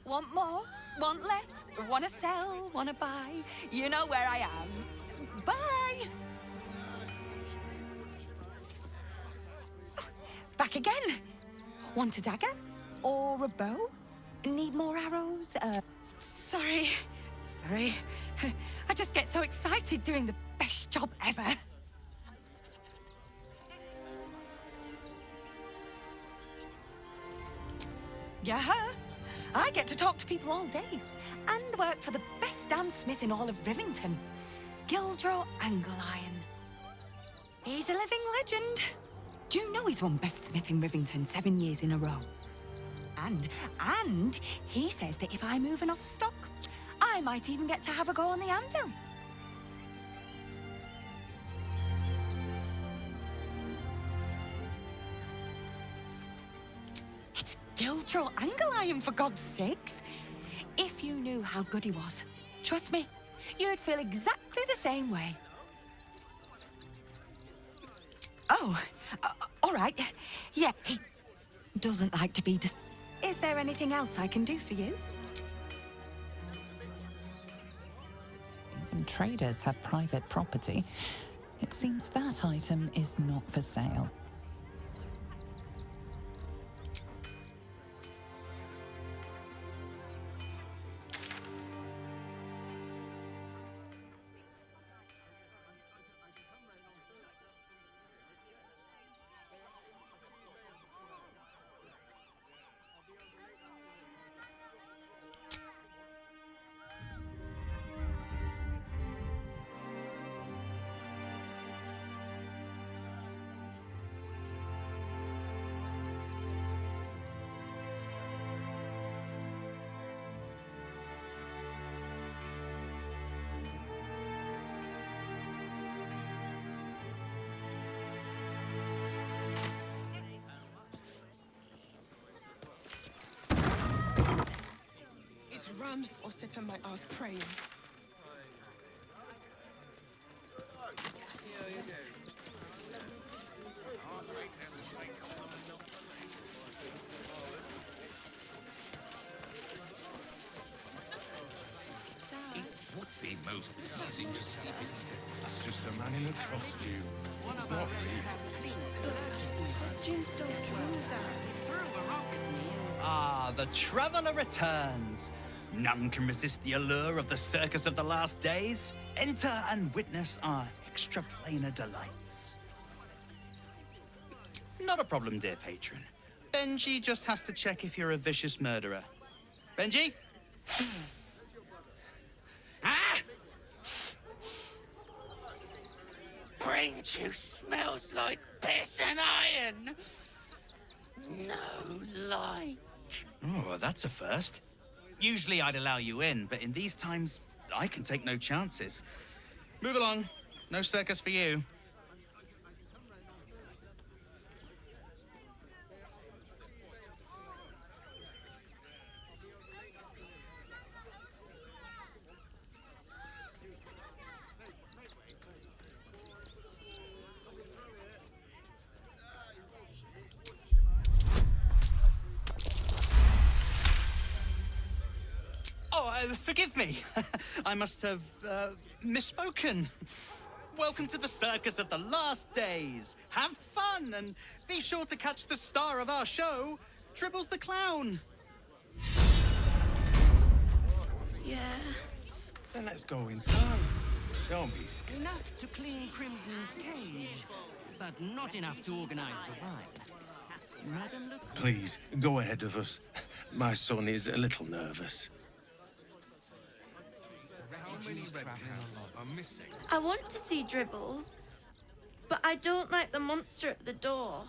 Want more? Want less? Wanna sell? Wanna buy? You know where I am. Bye! Back again. Want a dagger? Or a bow? Need more arrows? Sorry. I just get so excited doing the best job ever. Yeah. I get to talk to people all day and work for the best damn smith in all of Rivington, Gildro Anglion. He's a living legend. Do you know he's won best smith in Rivington 7 years in a row? And he says that if I move enough stock, I might even get to have a go on the anvil. It's Giltrol Angelion, for God's sakes. If you knew how good he was, trust me, you'd feel exactly the same way. Oh, all right. Yeah, he doesn't like to be Is there anything else I can do for you? Even traders have private property. It seems that item is not for sale. It's run or sit on my ass praying. It would be most pleasing to see it. It's just a man in a costume. It's not real. Costumes don't drool, Dad. Ah, the traveller returns. None can resist the allure of the Circus of the Last Days. Enter and witness our extra-planar delights. Not a problem, dear patron. Benji just has to check if you're a vicious murderer. Benji? Ah! Brain juice smells like piss and iron. No like. Oh, that's a first. Usually I'd allow you in, but in these times, I can take no chances. Move along. No circus for you. Forgive me. I must have misspoken. Welcome to the Circus of the Last Days. Have fun and be sure to catch the star of our show, Dribbles the Clown. Yeah. Then let's go inside. Don't be scared. Enough to clean Crimson's cage, but not enough to organize the ride. Madam, look. Please, go ahead of us. My son is a little nervous. I want to see Dribbles, but I don't like the monster at the door.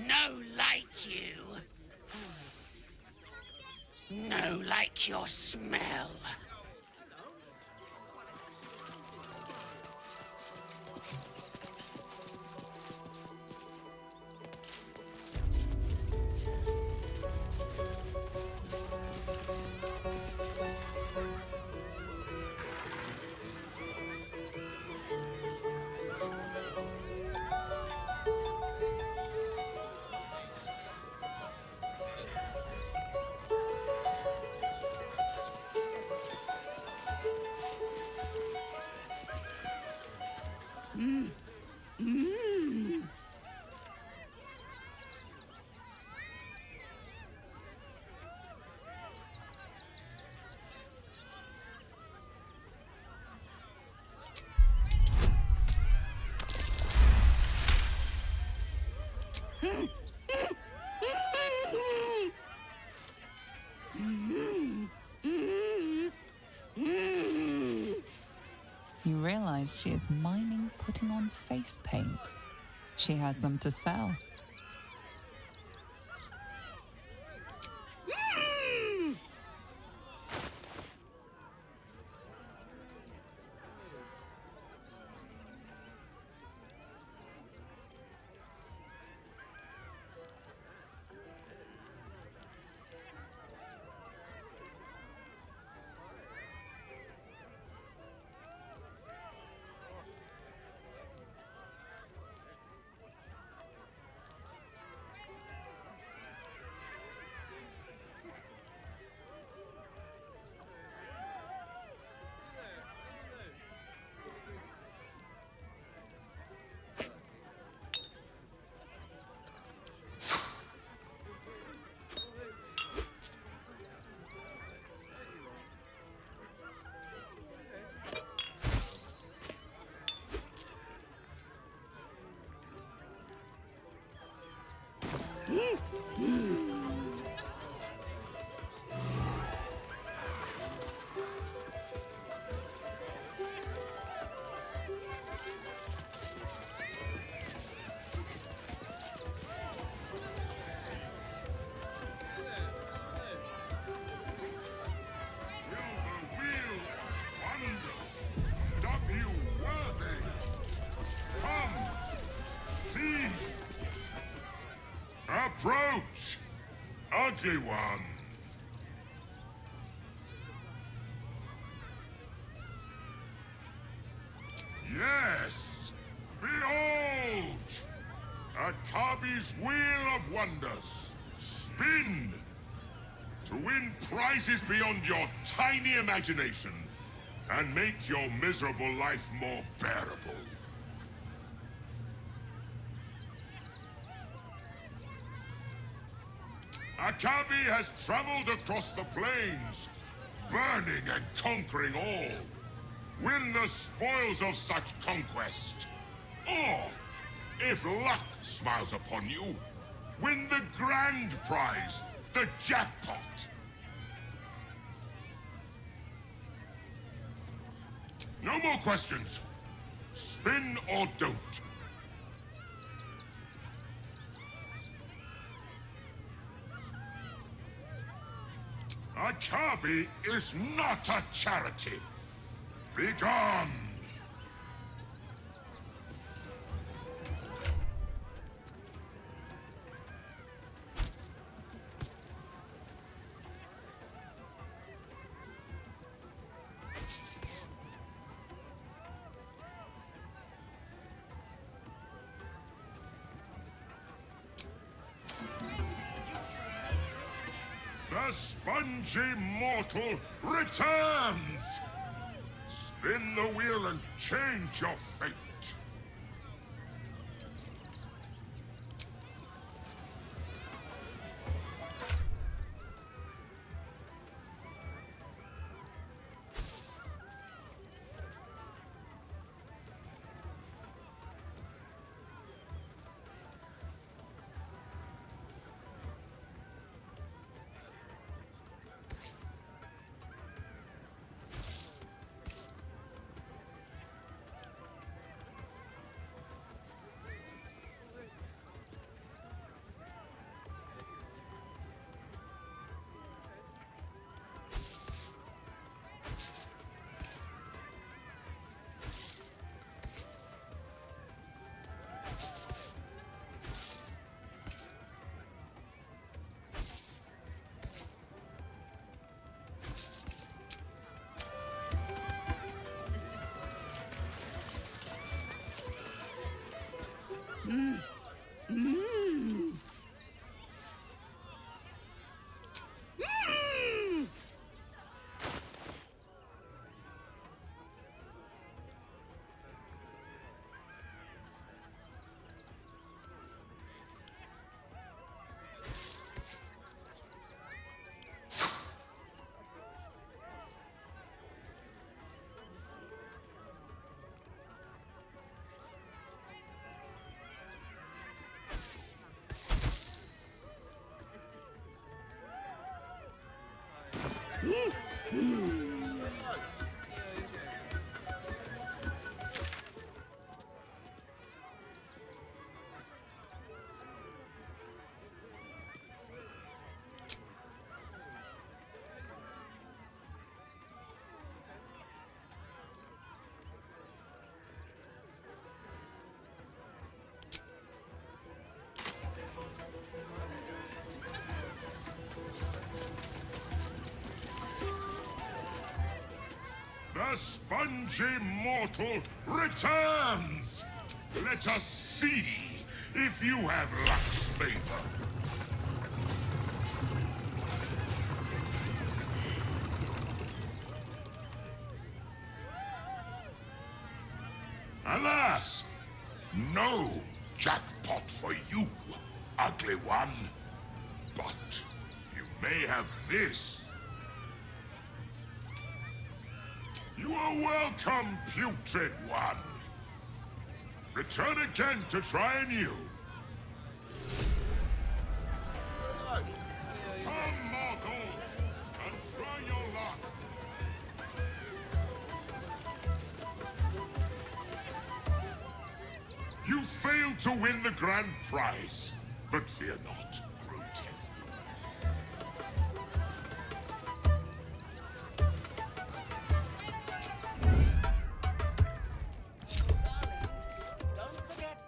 No like you. No like your smell. You realize She is miming putting on face paints. She has them to sell. Approach, ugly one. Yes, behold, Akabi's Wheel of Wonders. Spin to win prizes beyond your tiny imagination and make your miserable life more bearable. Akabi has traveled across the plains, burning and conquering all. Win the spoils of such conquest. Or, if luck smiles upon you, win the grand prize, the jackpot. No more questions. Spin or don't. Akabi is not a charity. Begone! The spongy mortal returns! Spin the wheel and change your fate. spongy mortal returns! Let us see if you have luck's favor. Alas, no jackpot for you, ugly one. But you may have this. You are welcome, putrid one. Return again to try anew. Come, mortals, and try your luck. You failed to win the grand prize, but fear not, grotesque. Don't forget.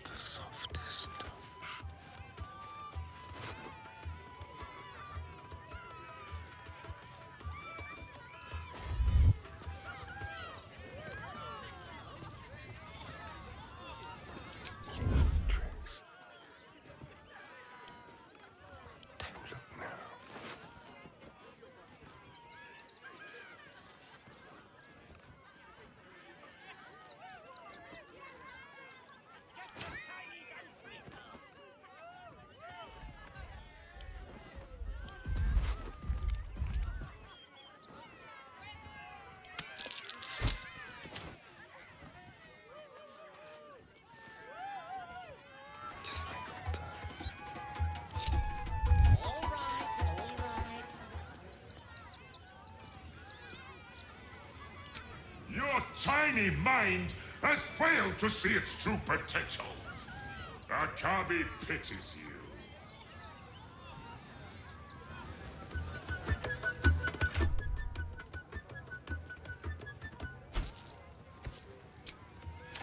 The softest touch. Tricks. Don't look now. Just like old times. All right. Your tiny mind has failed to see its true potential. Akabi pities you.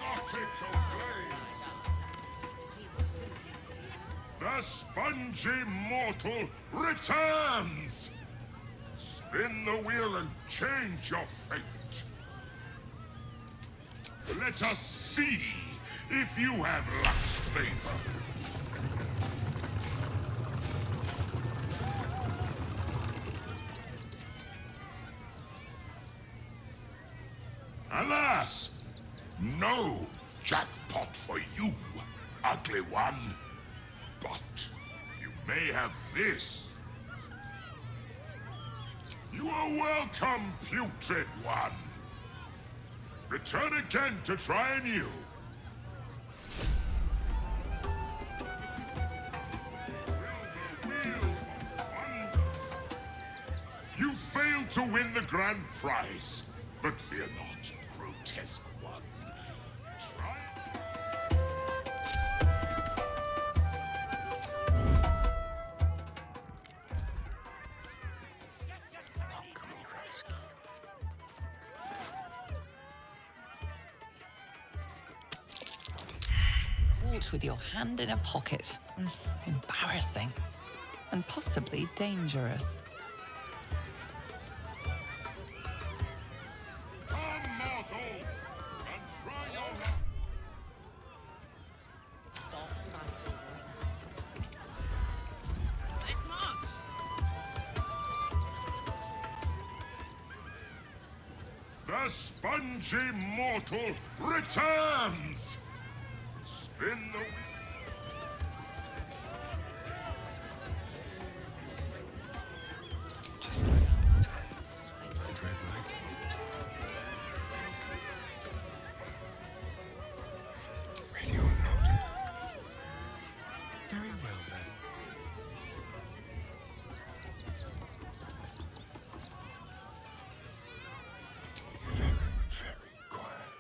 Nautical blaze. The spongy mortal returns! Spin the wheel and change your fate. Let us see if you have luck's favor. Alas, no jackpot for you, ugly one. But you may have this. You are welcome, putrid one. Return again to try anew. You failed to win the grand prize, but fear not, grotesque one. Alchemy rescue. Caught with your hand in a pocket. Embarrassing. And possibly dangerous. Come, mortals, and try your luck. Stop fussing. Let's march. The spongy mortal returns! Spin the wheel. Just like old times. Dread lightning. Radio not. Very well then. Very, very quiet.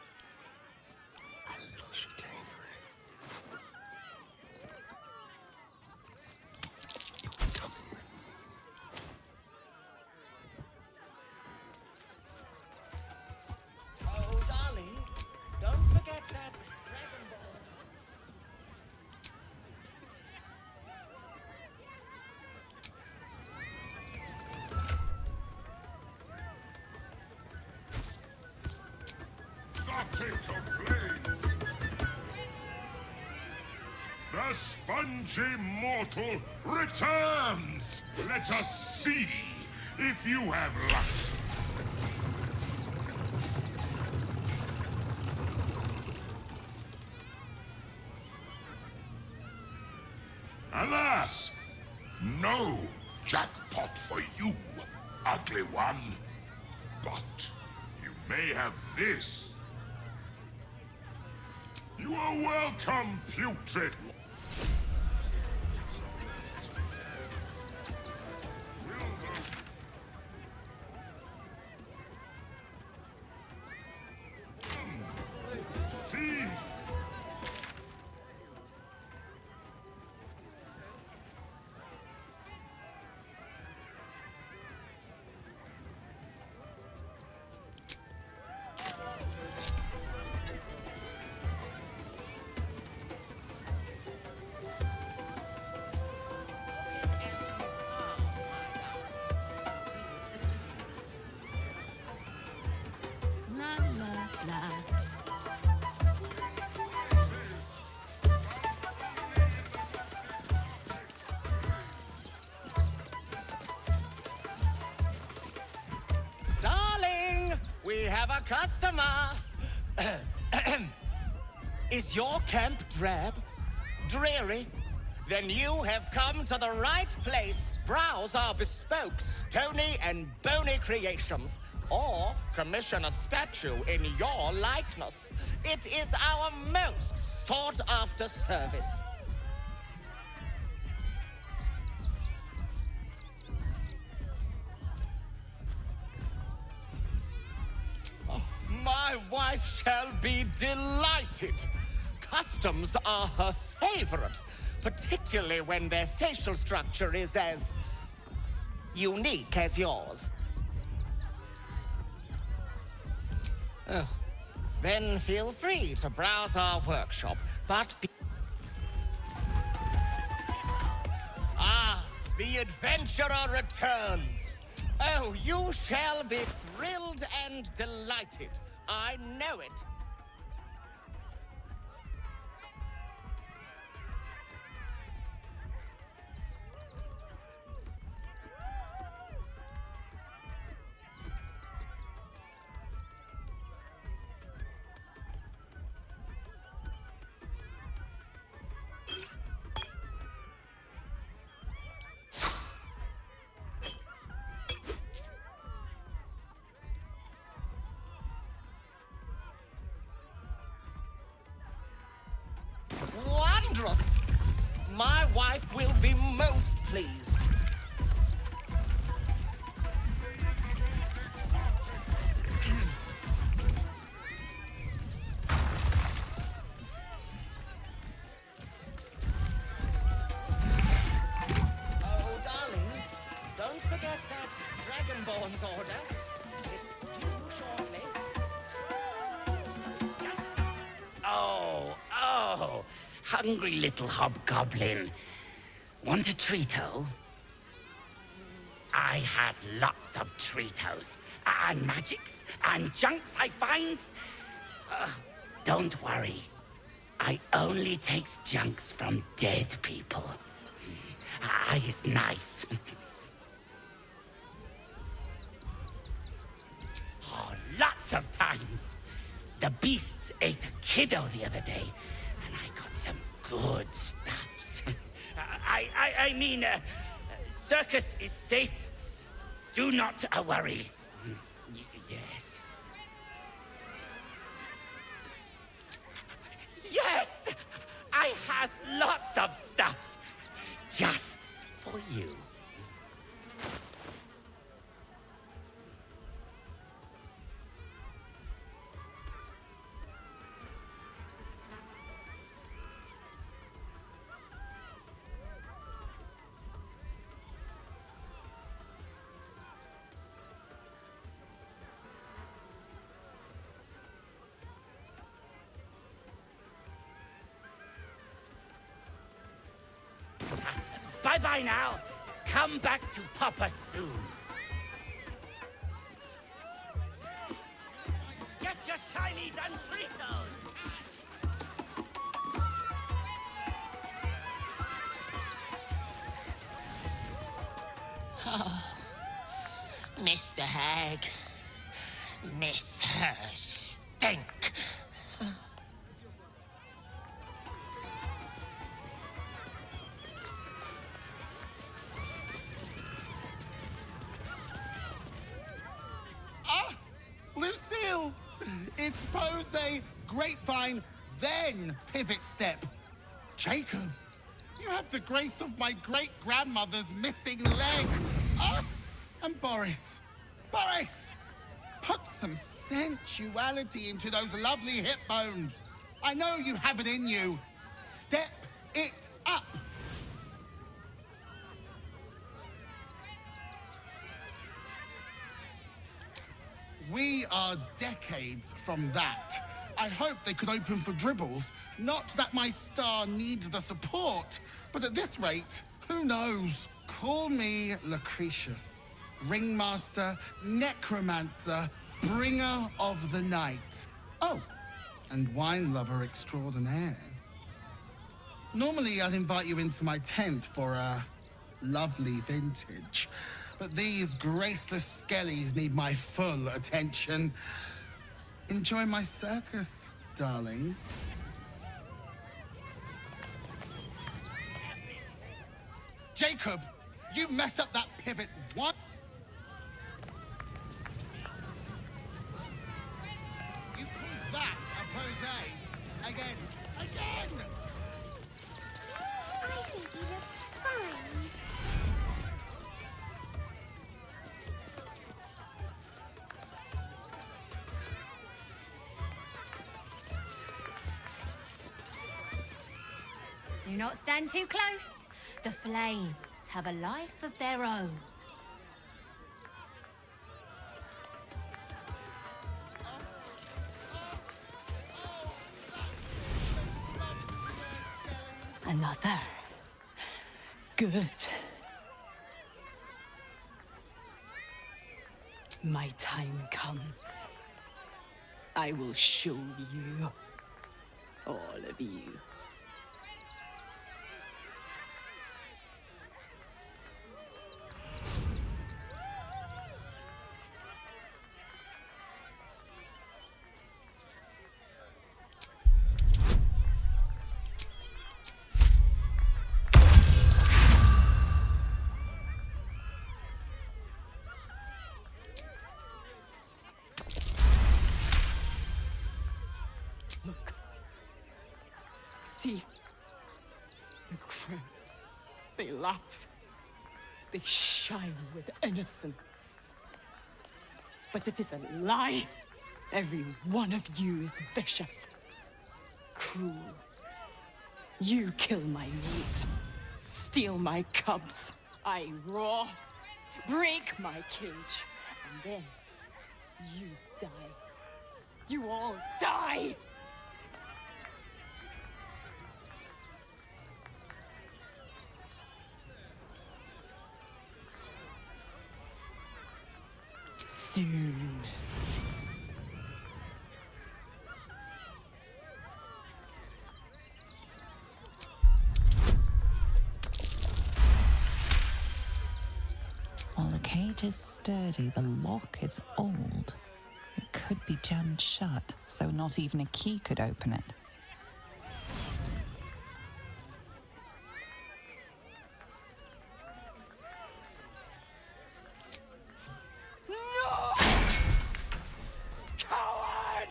A little chicanery. You'll be coming with me. Oh, darling, don't forget that Dragon Ball. Arctic of plains. The spongy mortal returns! Let us see if you have luck. Alas! No jackpot for you, ugly one. But you may have this. You are welcome, putrid. See? La la la. Darling, we have a customer. Is your camp drab? Dreary? Then you have come to the right place. Browse our bespoke, stony and bony creations. Or commission a statue in your likeness. It is our most sought-after service. Oh, my wife shall be delighted. Customs are her favorite, particularly when their facial structure is as unique as yours. Oh, then feel free to browse our workshop, but Ah, the adventurer returns. Oh, you shall be thrilled and delighted. I know it. Wondrous! My wife will be most pleased. Oh, darling, don't forget that Dragonborn's order. It's due shortly. Oh, hungry little hobgoblin. Want a treato? I has lots of treatos, and magics, and junks I finds. Don't worry. I only takes junks from dead people. I is nice. Oh, lots of times. The beasts ate a kiddo the other day, and I got some good stuffs. I mean, circus is safe. Do not worry. Yes. Yes! I has lots of stuffs. Just for you. Bye-bye now. Come back to Papa soon. Yes, Get your shinies and treatos! Oh, Mr. Hag. Miss her stink. Ah! Lucille! It's pose, grapevine, then pivot step. Jacob, you have the grace of my great-grandmother's missing leg. Ah! And Boris. Boris! Put some sensuality into those lovely hip bones. I know you have it in you. Step it up. We are decades from that. I hope they could open for dribbles. Not that my star needs the support, but at this rate, who knows? Call me Lucretius, ringmaster, necromancer, bringer of the night. Oh, and wine lover extraordinaire. Normally, I'd invite you into my tent for a lovely vintage. But these graceless skellies need my full attention. Enjoy my circus, darling. Jacob, you mess up that pivot once. You call that a pose? Again. Again! I think he looks fine. Do not stand too close. The flames have a life of their own. Another. Good. My time comes. I will show you. All of you. Look. See. The crowd. They laugh. They shine with innocence. But it is a lie. Every one of you is vicious. Cruel. You kill my meat. Steal my cubs. I roar. Break my cage. And then you die. You all die! Soon. While the cage is sturdy, the lock is old. It could be jammed shut, so not even a key could open it. No! Coward!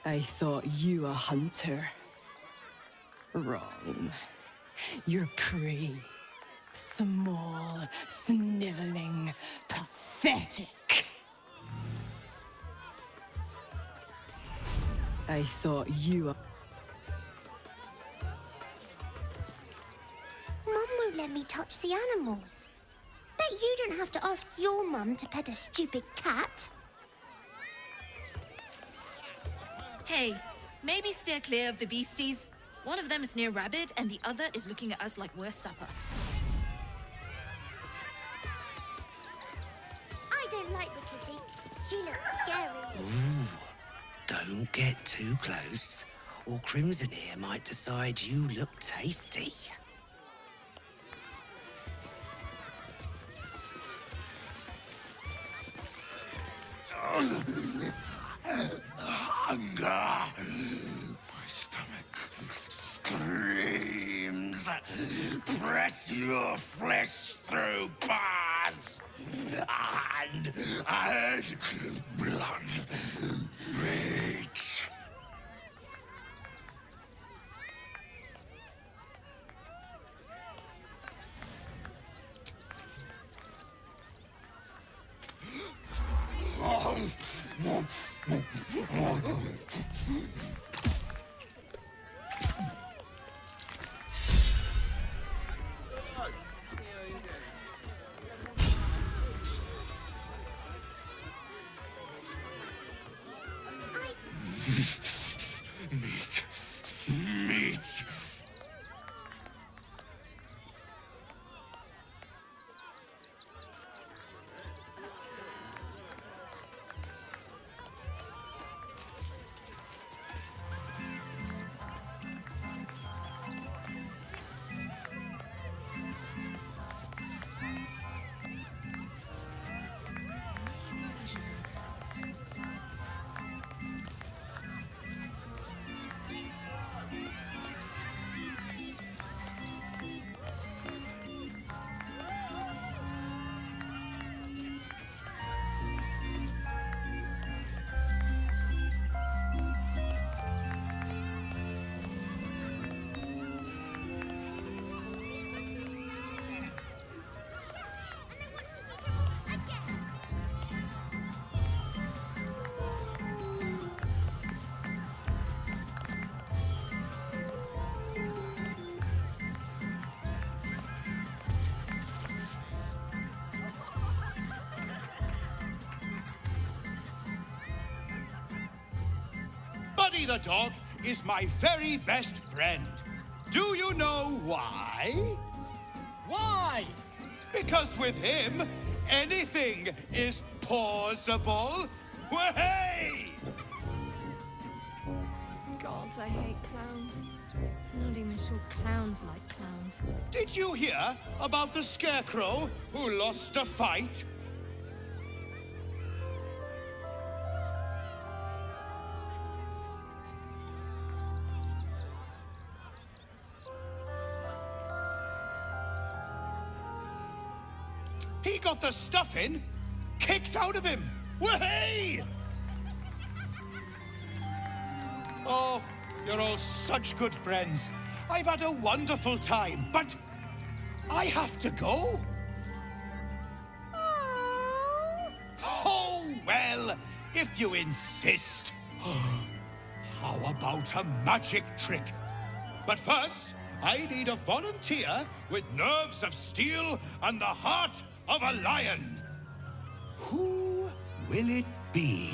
I thought you a hunter. Wrong. You're prey. Small, sniveling, pathetic. I thought you a... Mum won't let me touch the animals. Bet you don't have to ask your mum to pet a stupid cat. Hey, Maybe steer clear of the beasties. One of them is near Rabbit, and the other is looking at us like we're supper. I don't like the kitty. She looks scary. Ooh, don't get too close, or Crimson here might decide you look tasty. Hunger. My stomach screams. Press your flesh through bars. And add blood beats. Meat. Meat. Buddy the dog is my very best friend. Do you know why? Why? Because with him, anything is possible. Way! God, I hate clowns. Not even sure clowns like clowns. Did you hear about the scarecrow who lost a fight? He got the stuffing kicked out of him. Way! Oh, you're all such good friends. I've had a wonderful time, but I have to go. Oh, well, if you insist. How about a magic trick? But first, I need a volunteer with nerves of steel and the heart of a lion. Who will it be?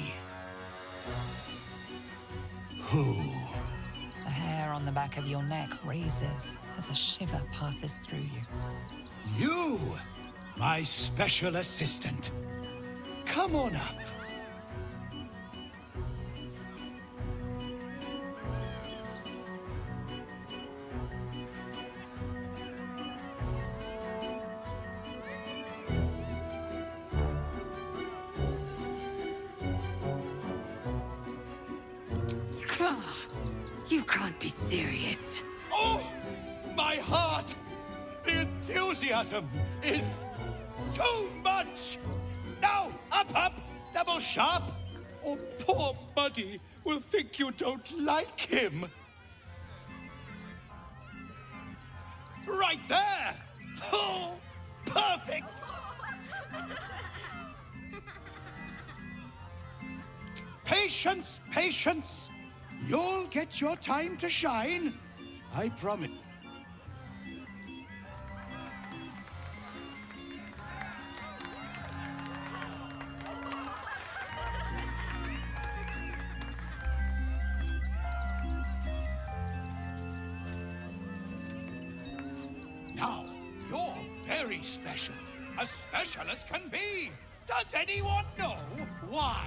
Who? The hair on the back of your neck raises as a shiver passes through you. You, my special assistant. Come on up. You can't be serious. Oh, my heart! The enthusiasm is too much! Now, up, double sharp, or poor Buddy will think you don't like him. Right there! Oh, perfect! Patience, patience! You'll get your time to shine. I promise. Truly special. As special as can be. Does anyone know why?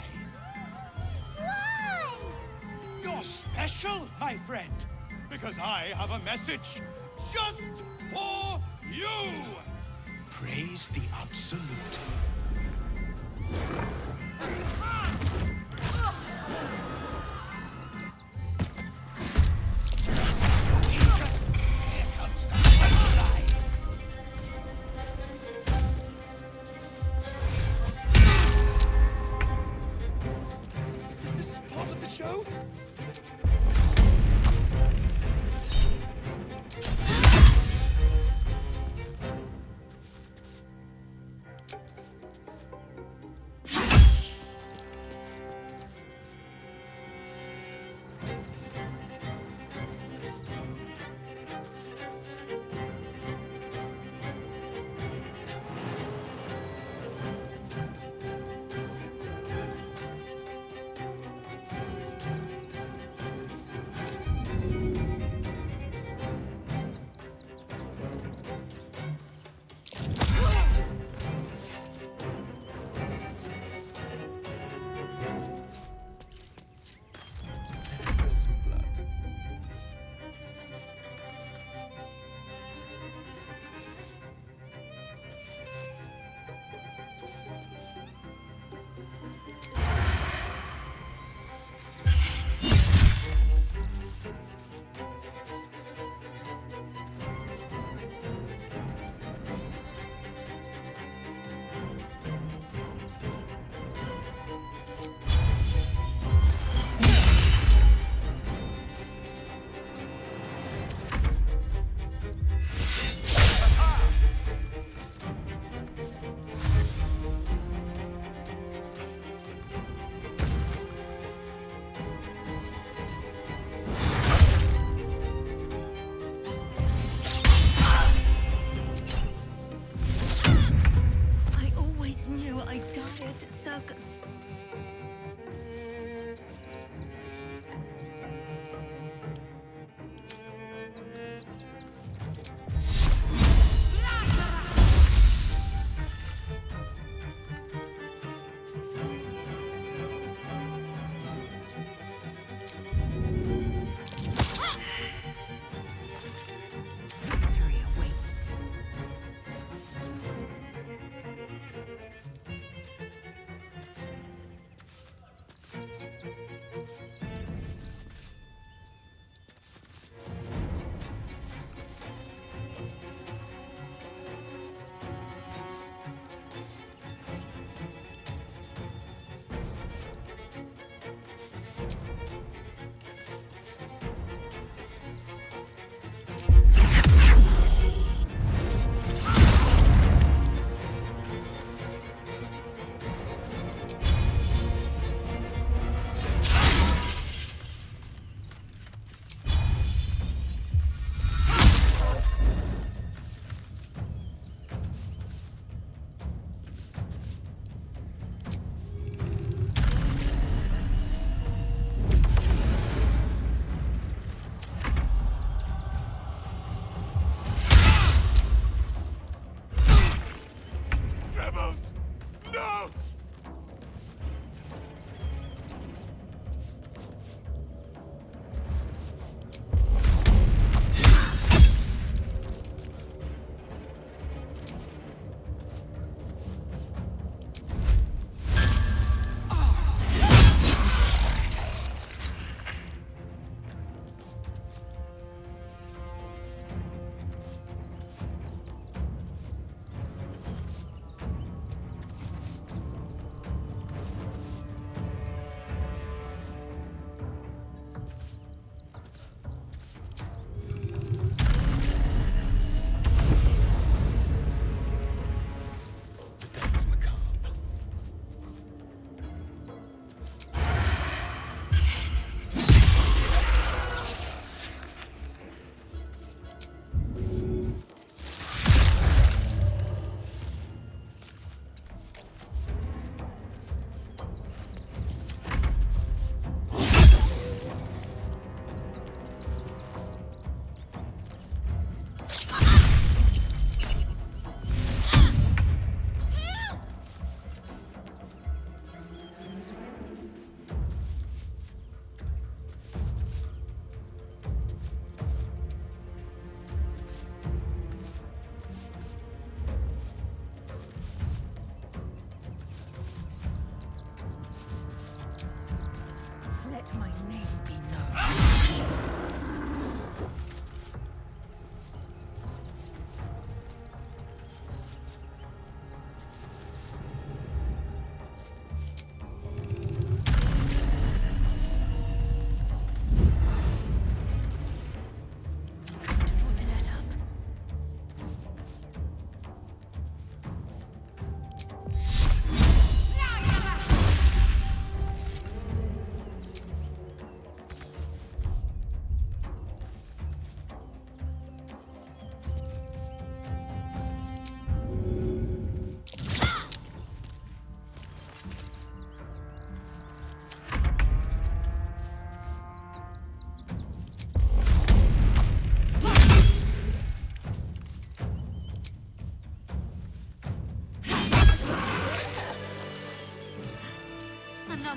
Why? You're special, my friend. Because I have a message just for you. Praise the Absolute. Here comes the punchline. Is this part of the show?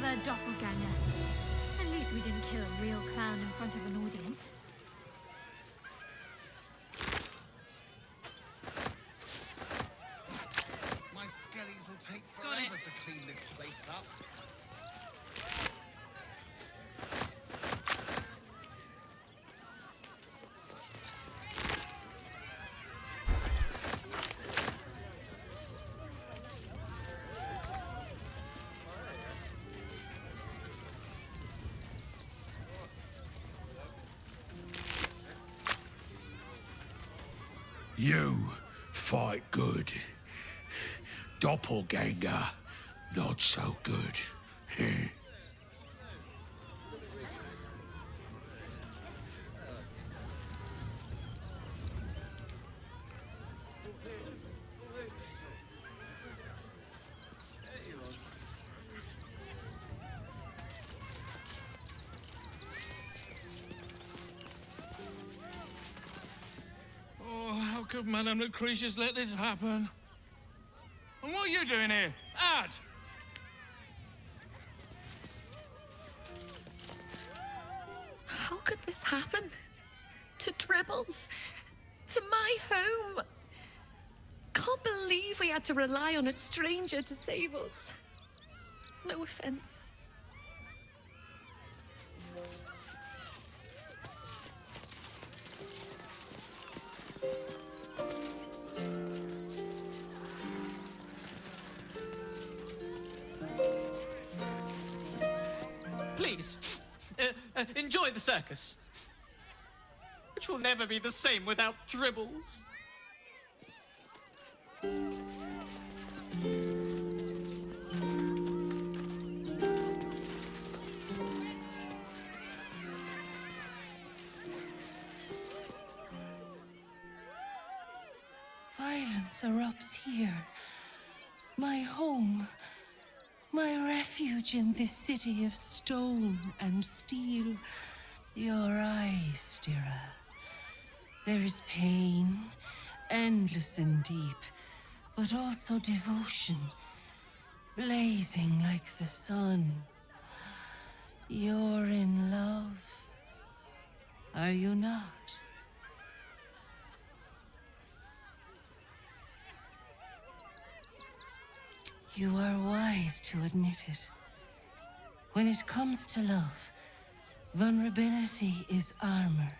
Another doppelganger. At least we didn't kill a real clown in front of an audience. My skellies will take forever to clean this place up. You fight good. Doppelganger, not so good. Oh, how could Madame Lucretius let this happen? And what are you doing here? Ad! How could this happen? To Dribbles? To my home? Can't believe we had to rely on a stranger to save us. No offense. Please, enjoy the circus. Which will never be the same without Dribbles. Violence erupts here. My home. My refuge in this city of stone and steel. Your eyes, Stira. There is pain, endless and deep, but also devotion, blazing like the sun. You're in love, are you not? You are wise to admit it. When it comes to love, vulnerability is armor,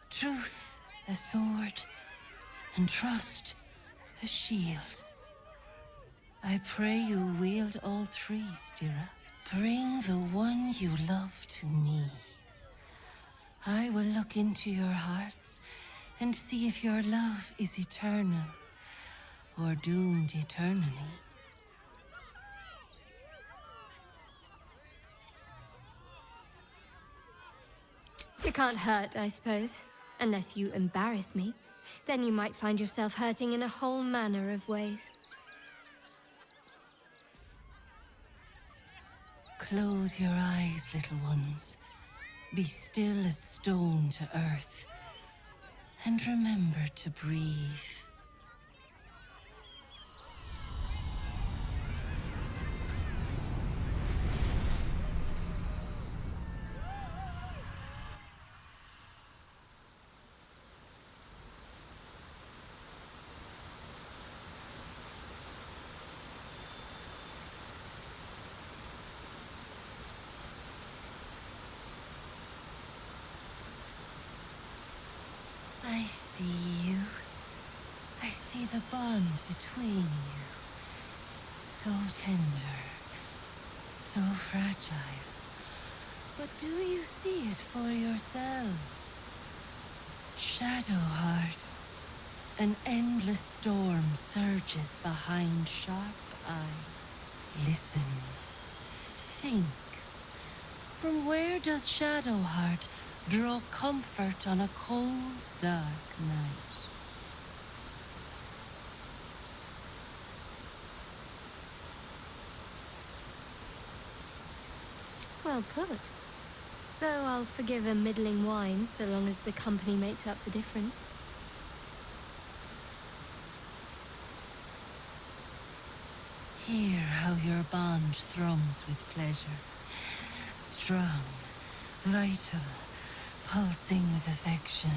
truth a sword, and trust a shield. I pray you wield all three, Stira. Bring the one you love to me. I will look into your hearts and see if your love is eternal or doomed eternally. It can't hurt, I suppose. Unless you embarrass me. Then you might find yourself hurting in a whole manner of ways. Close your eyes, little ones. Be still as stone to earth. And remember to breathe. I see you. I see the bond between you. So tender, so fragile. But do you see it for yourselves? Shadowheart, an endless storm surges behind sharp eyes. Listen, think. From where does Shadowheart draw comfort on a cold, dark night? Well put. Though I'll forgive a middling wine so long as the company makes up the difference. Hear how how your bond thrums with pleasure. Strong, vital, pulsing with affection.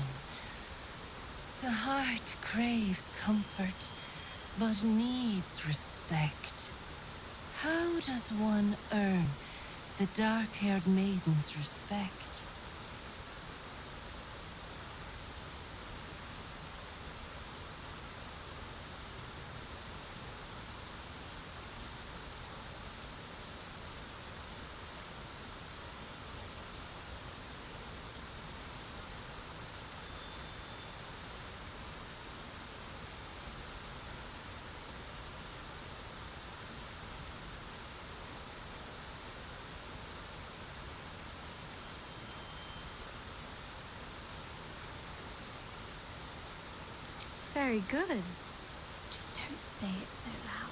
The heart craves comfort, but needs respect. How does one earn the dark-haired maiden's respect? Very good. Just don't say it so loud.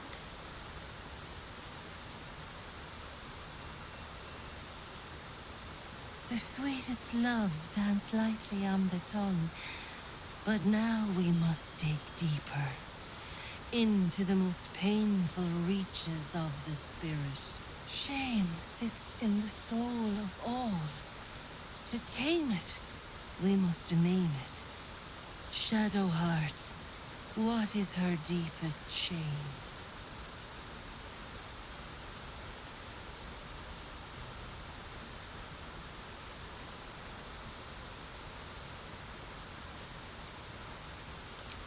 The sweetest loves dance lightly on the tongue, but now we must dig deeper, into the most painful reaches of the spirit. Shame sits in the soul of all. To tame it, we must name it. Shadow heart, what is her deepest shame?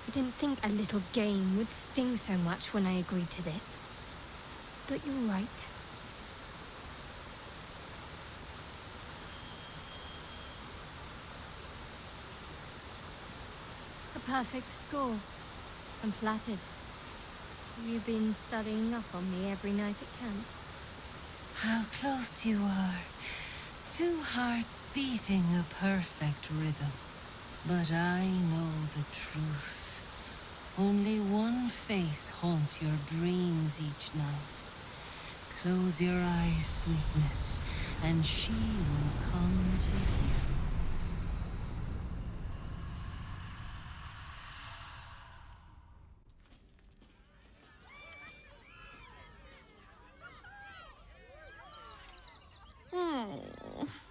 I didn't think a little game would sting so much when I agreed to this. But you're right. A perfect score. I'm flattered. Have you been studying up on me every night at camp? How close you are. Two hearts beating a perfect rhythm. But I know the truth. Only one face haunts your dreams each night. Close your eyes, sweetness, and she will come to you.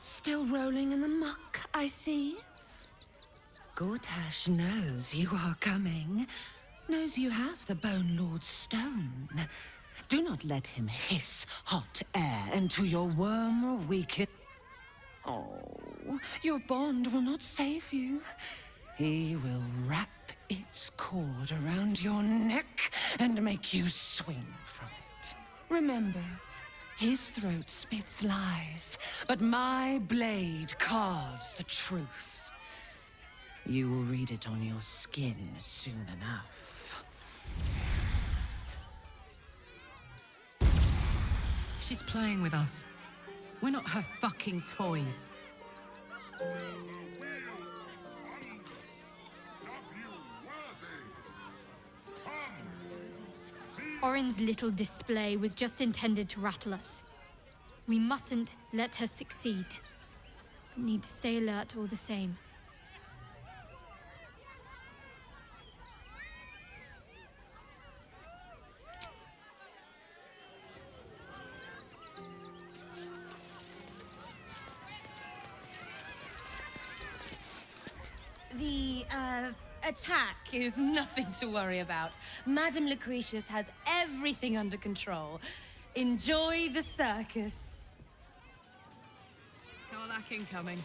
Still rolling in the muck, I see. Gortash knows you are coming. Knows you have the Bone Lord's stone. Do not let him hiss hot air into your worm weaken. Oh, your bond will not save you. He will wrap its cord around your neck and make you swing from it. Remember, his throat spits lies, but my blade carves the truth. You will read it on your skin soon enough. She's playing with us. We're not her fucking toys. Orin's little display was just intended to rattle us. We mustn't let her succeed. But need to stay alert all the same. The, attack is nothing to worry about. Madame Lucretius has everything under control. Enjoy the circus. Karlach incoming.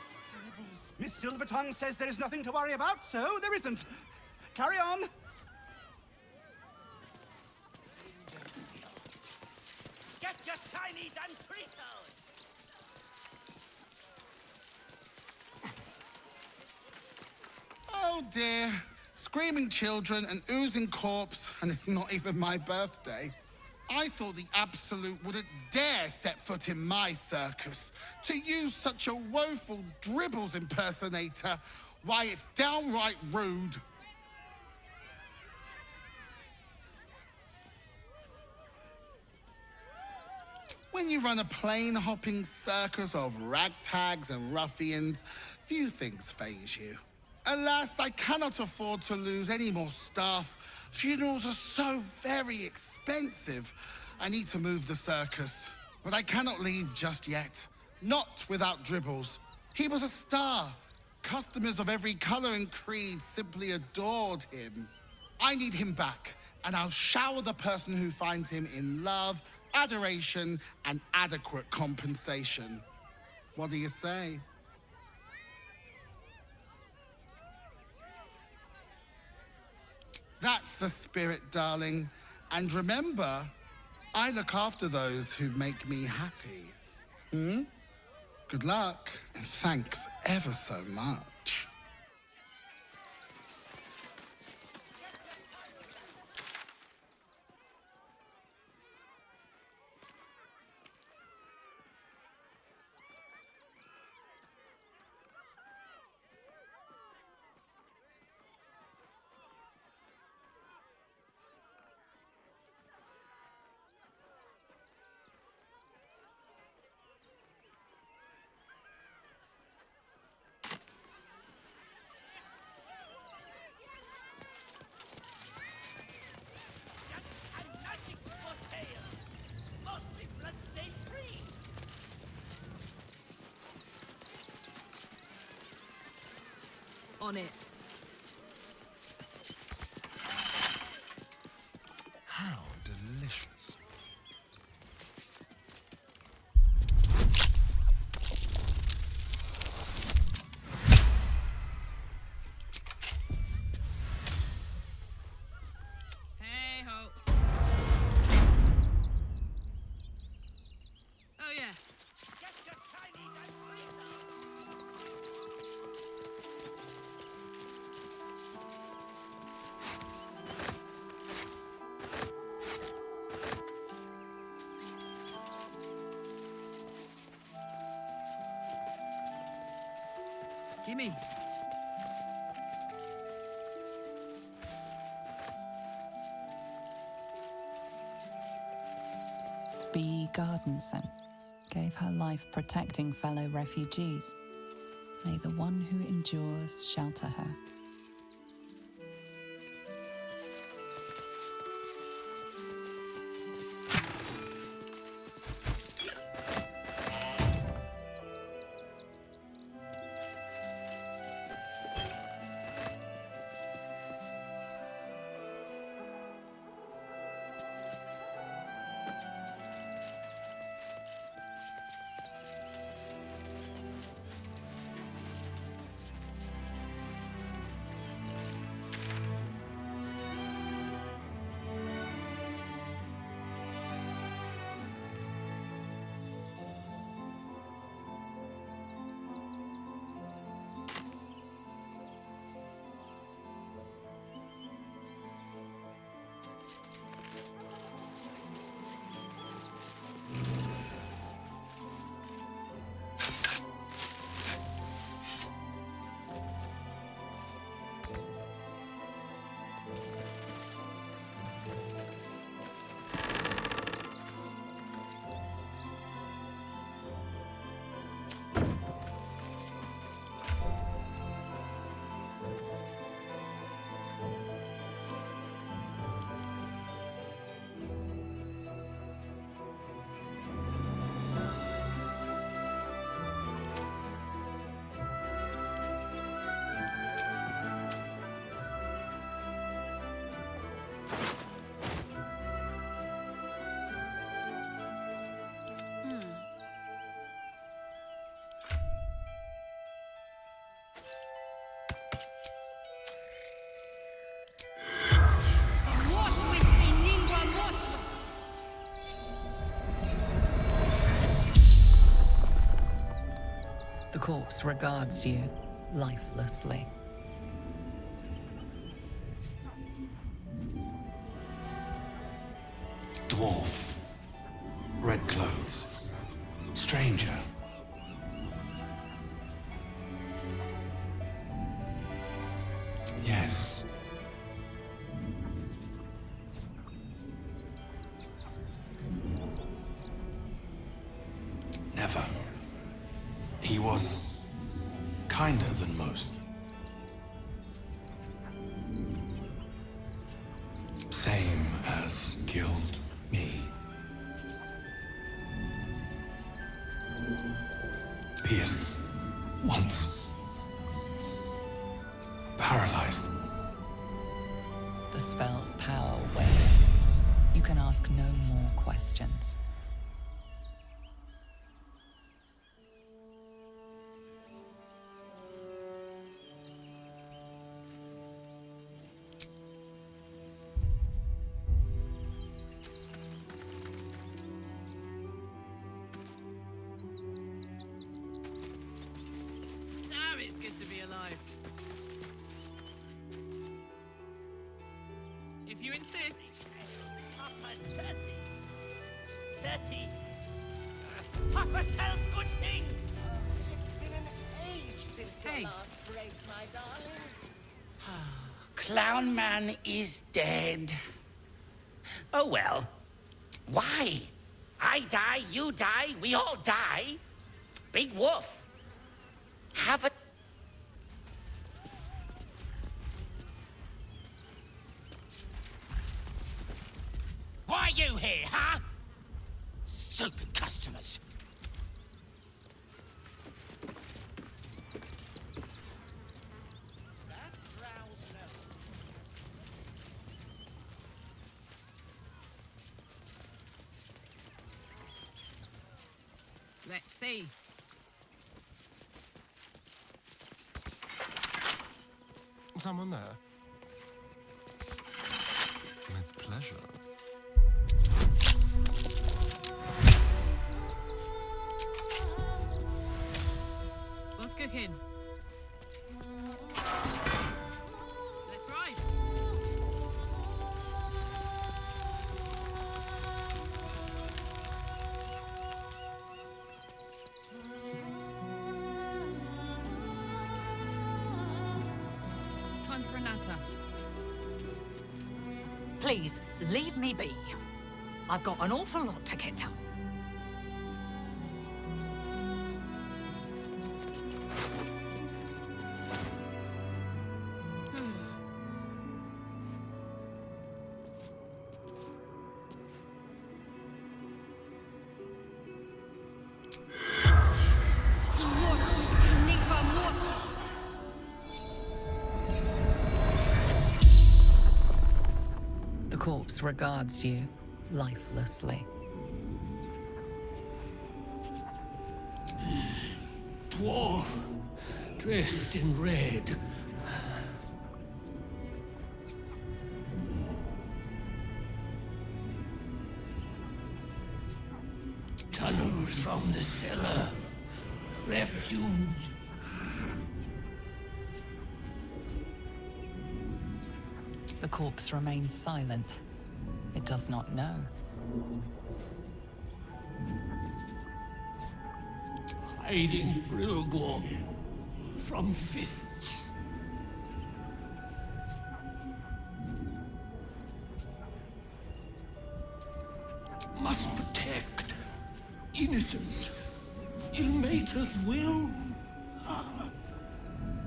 Miss Silvertongue says there is nothing to worry about, so there isn't. Carry on. Get your shinies and treatos! Oh dear. Screaming children, an oozing corpse, and it's not even my birthday. I thought the Absolute wouldn't dare set foot in my circus. To use such a woeful Dribbles impersonator, why, it's downright rude. When you run a plain-hopping circus of ragtags and ruffians, few things faze you. Alas, I cannot afford to lose any more staff. Funerals are so very expensive. I need to move the circus. But I cannot leave just yet. Not without Dribbles. He was a star. Customers of every color and creed simply adored him. I need him back, and I'll shower the person who finds him in love, adoration, and adequate compensation. What do you say? That's the spirit, darling. And remember, I look after those who make me happy. Hmm? Good luck, and thanks ever so much. On it. How delicious. Hey ho. Oh yeah. Gimme. B. Gardenson gave her life protecting fellow refugees. May the one who endures shelter her. The corpse regards you lifelessly. Dwarf. Red clothes. Stranger. Yes. Never. He was kinder than most. paralyzed. The spell's power wanes. You can ask no more questions. Damn, it's good to be alive. If you insist. Papa Seti. Seti. Papa sells good things. It's been an age since Hey. your last break, my darling. Clown Man is dead. Oh well. Why? I die, you die, we all die. Big Wolf. Have a... Why are you here, huh? Stupid customers. Let's see. Someone there? With pleasure. What's cooking? Let's ride. Time for a natter. Please, leave me be. I've got an awful lot to get done. The corpse regards you lifelessly. Dwarf, dressed in red. Tunnels from the cellar. Refuge. The corpse remains silent. It does not know. Hiding Brilgor from fists. Must protect innocence. Ilmater's will.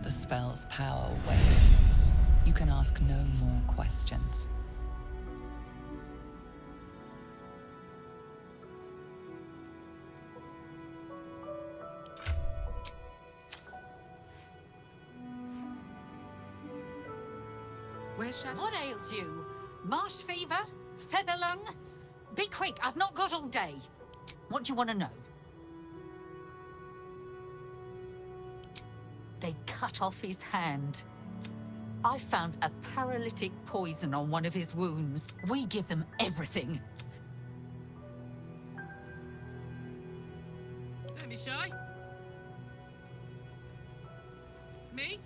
The spell's power wanes. You can ask no more questions. What ails you? Marsh fever? Feather lung? Be quick, I've not got all day. What do you want to know? They cut off his hand. I found a paralytic poison on one of his wounds. We give them everything. Don't be shy. Me?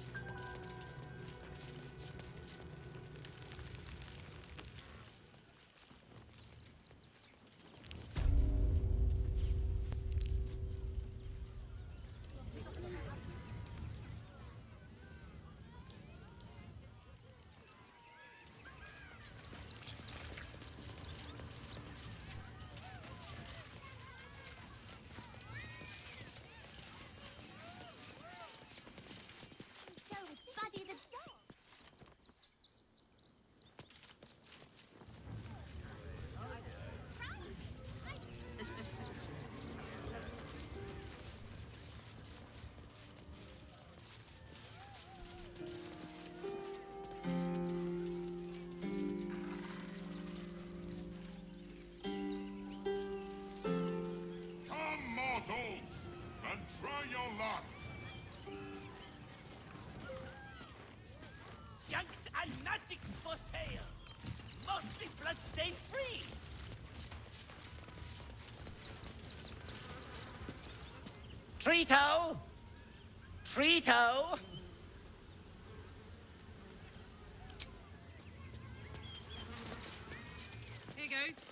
junks and magics for sale. Mostly bloodstain free. Trito! Trito! Here goes.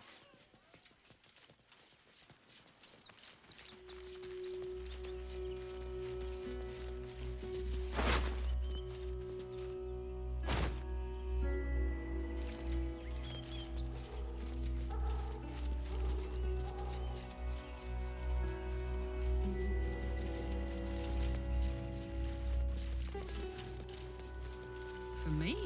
For me?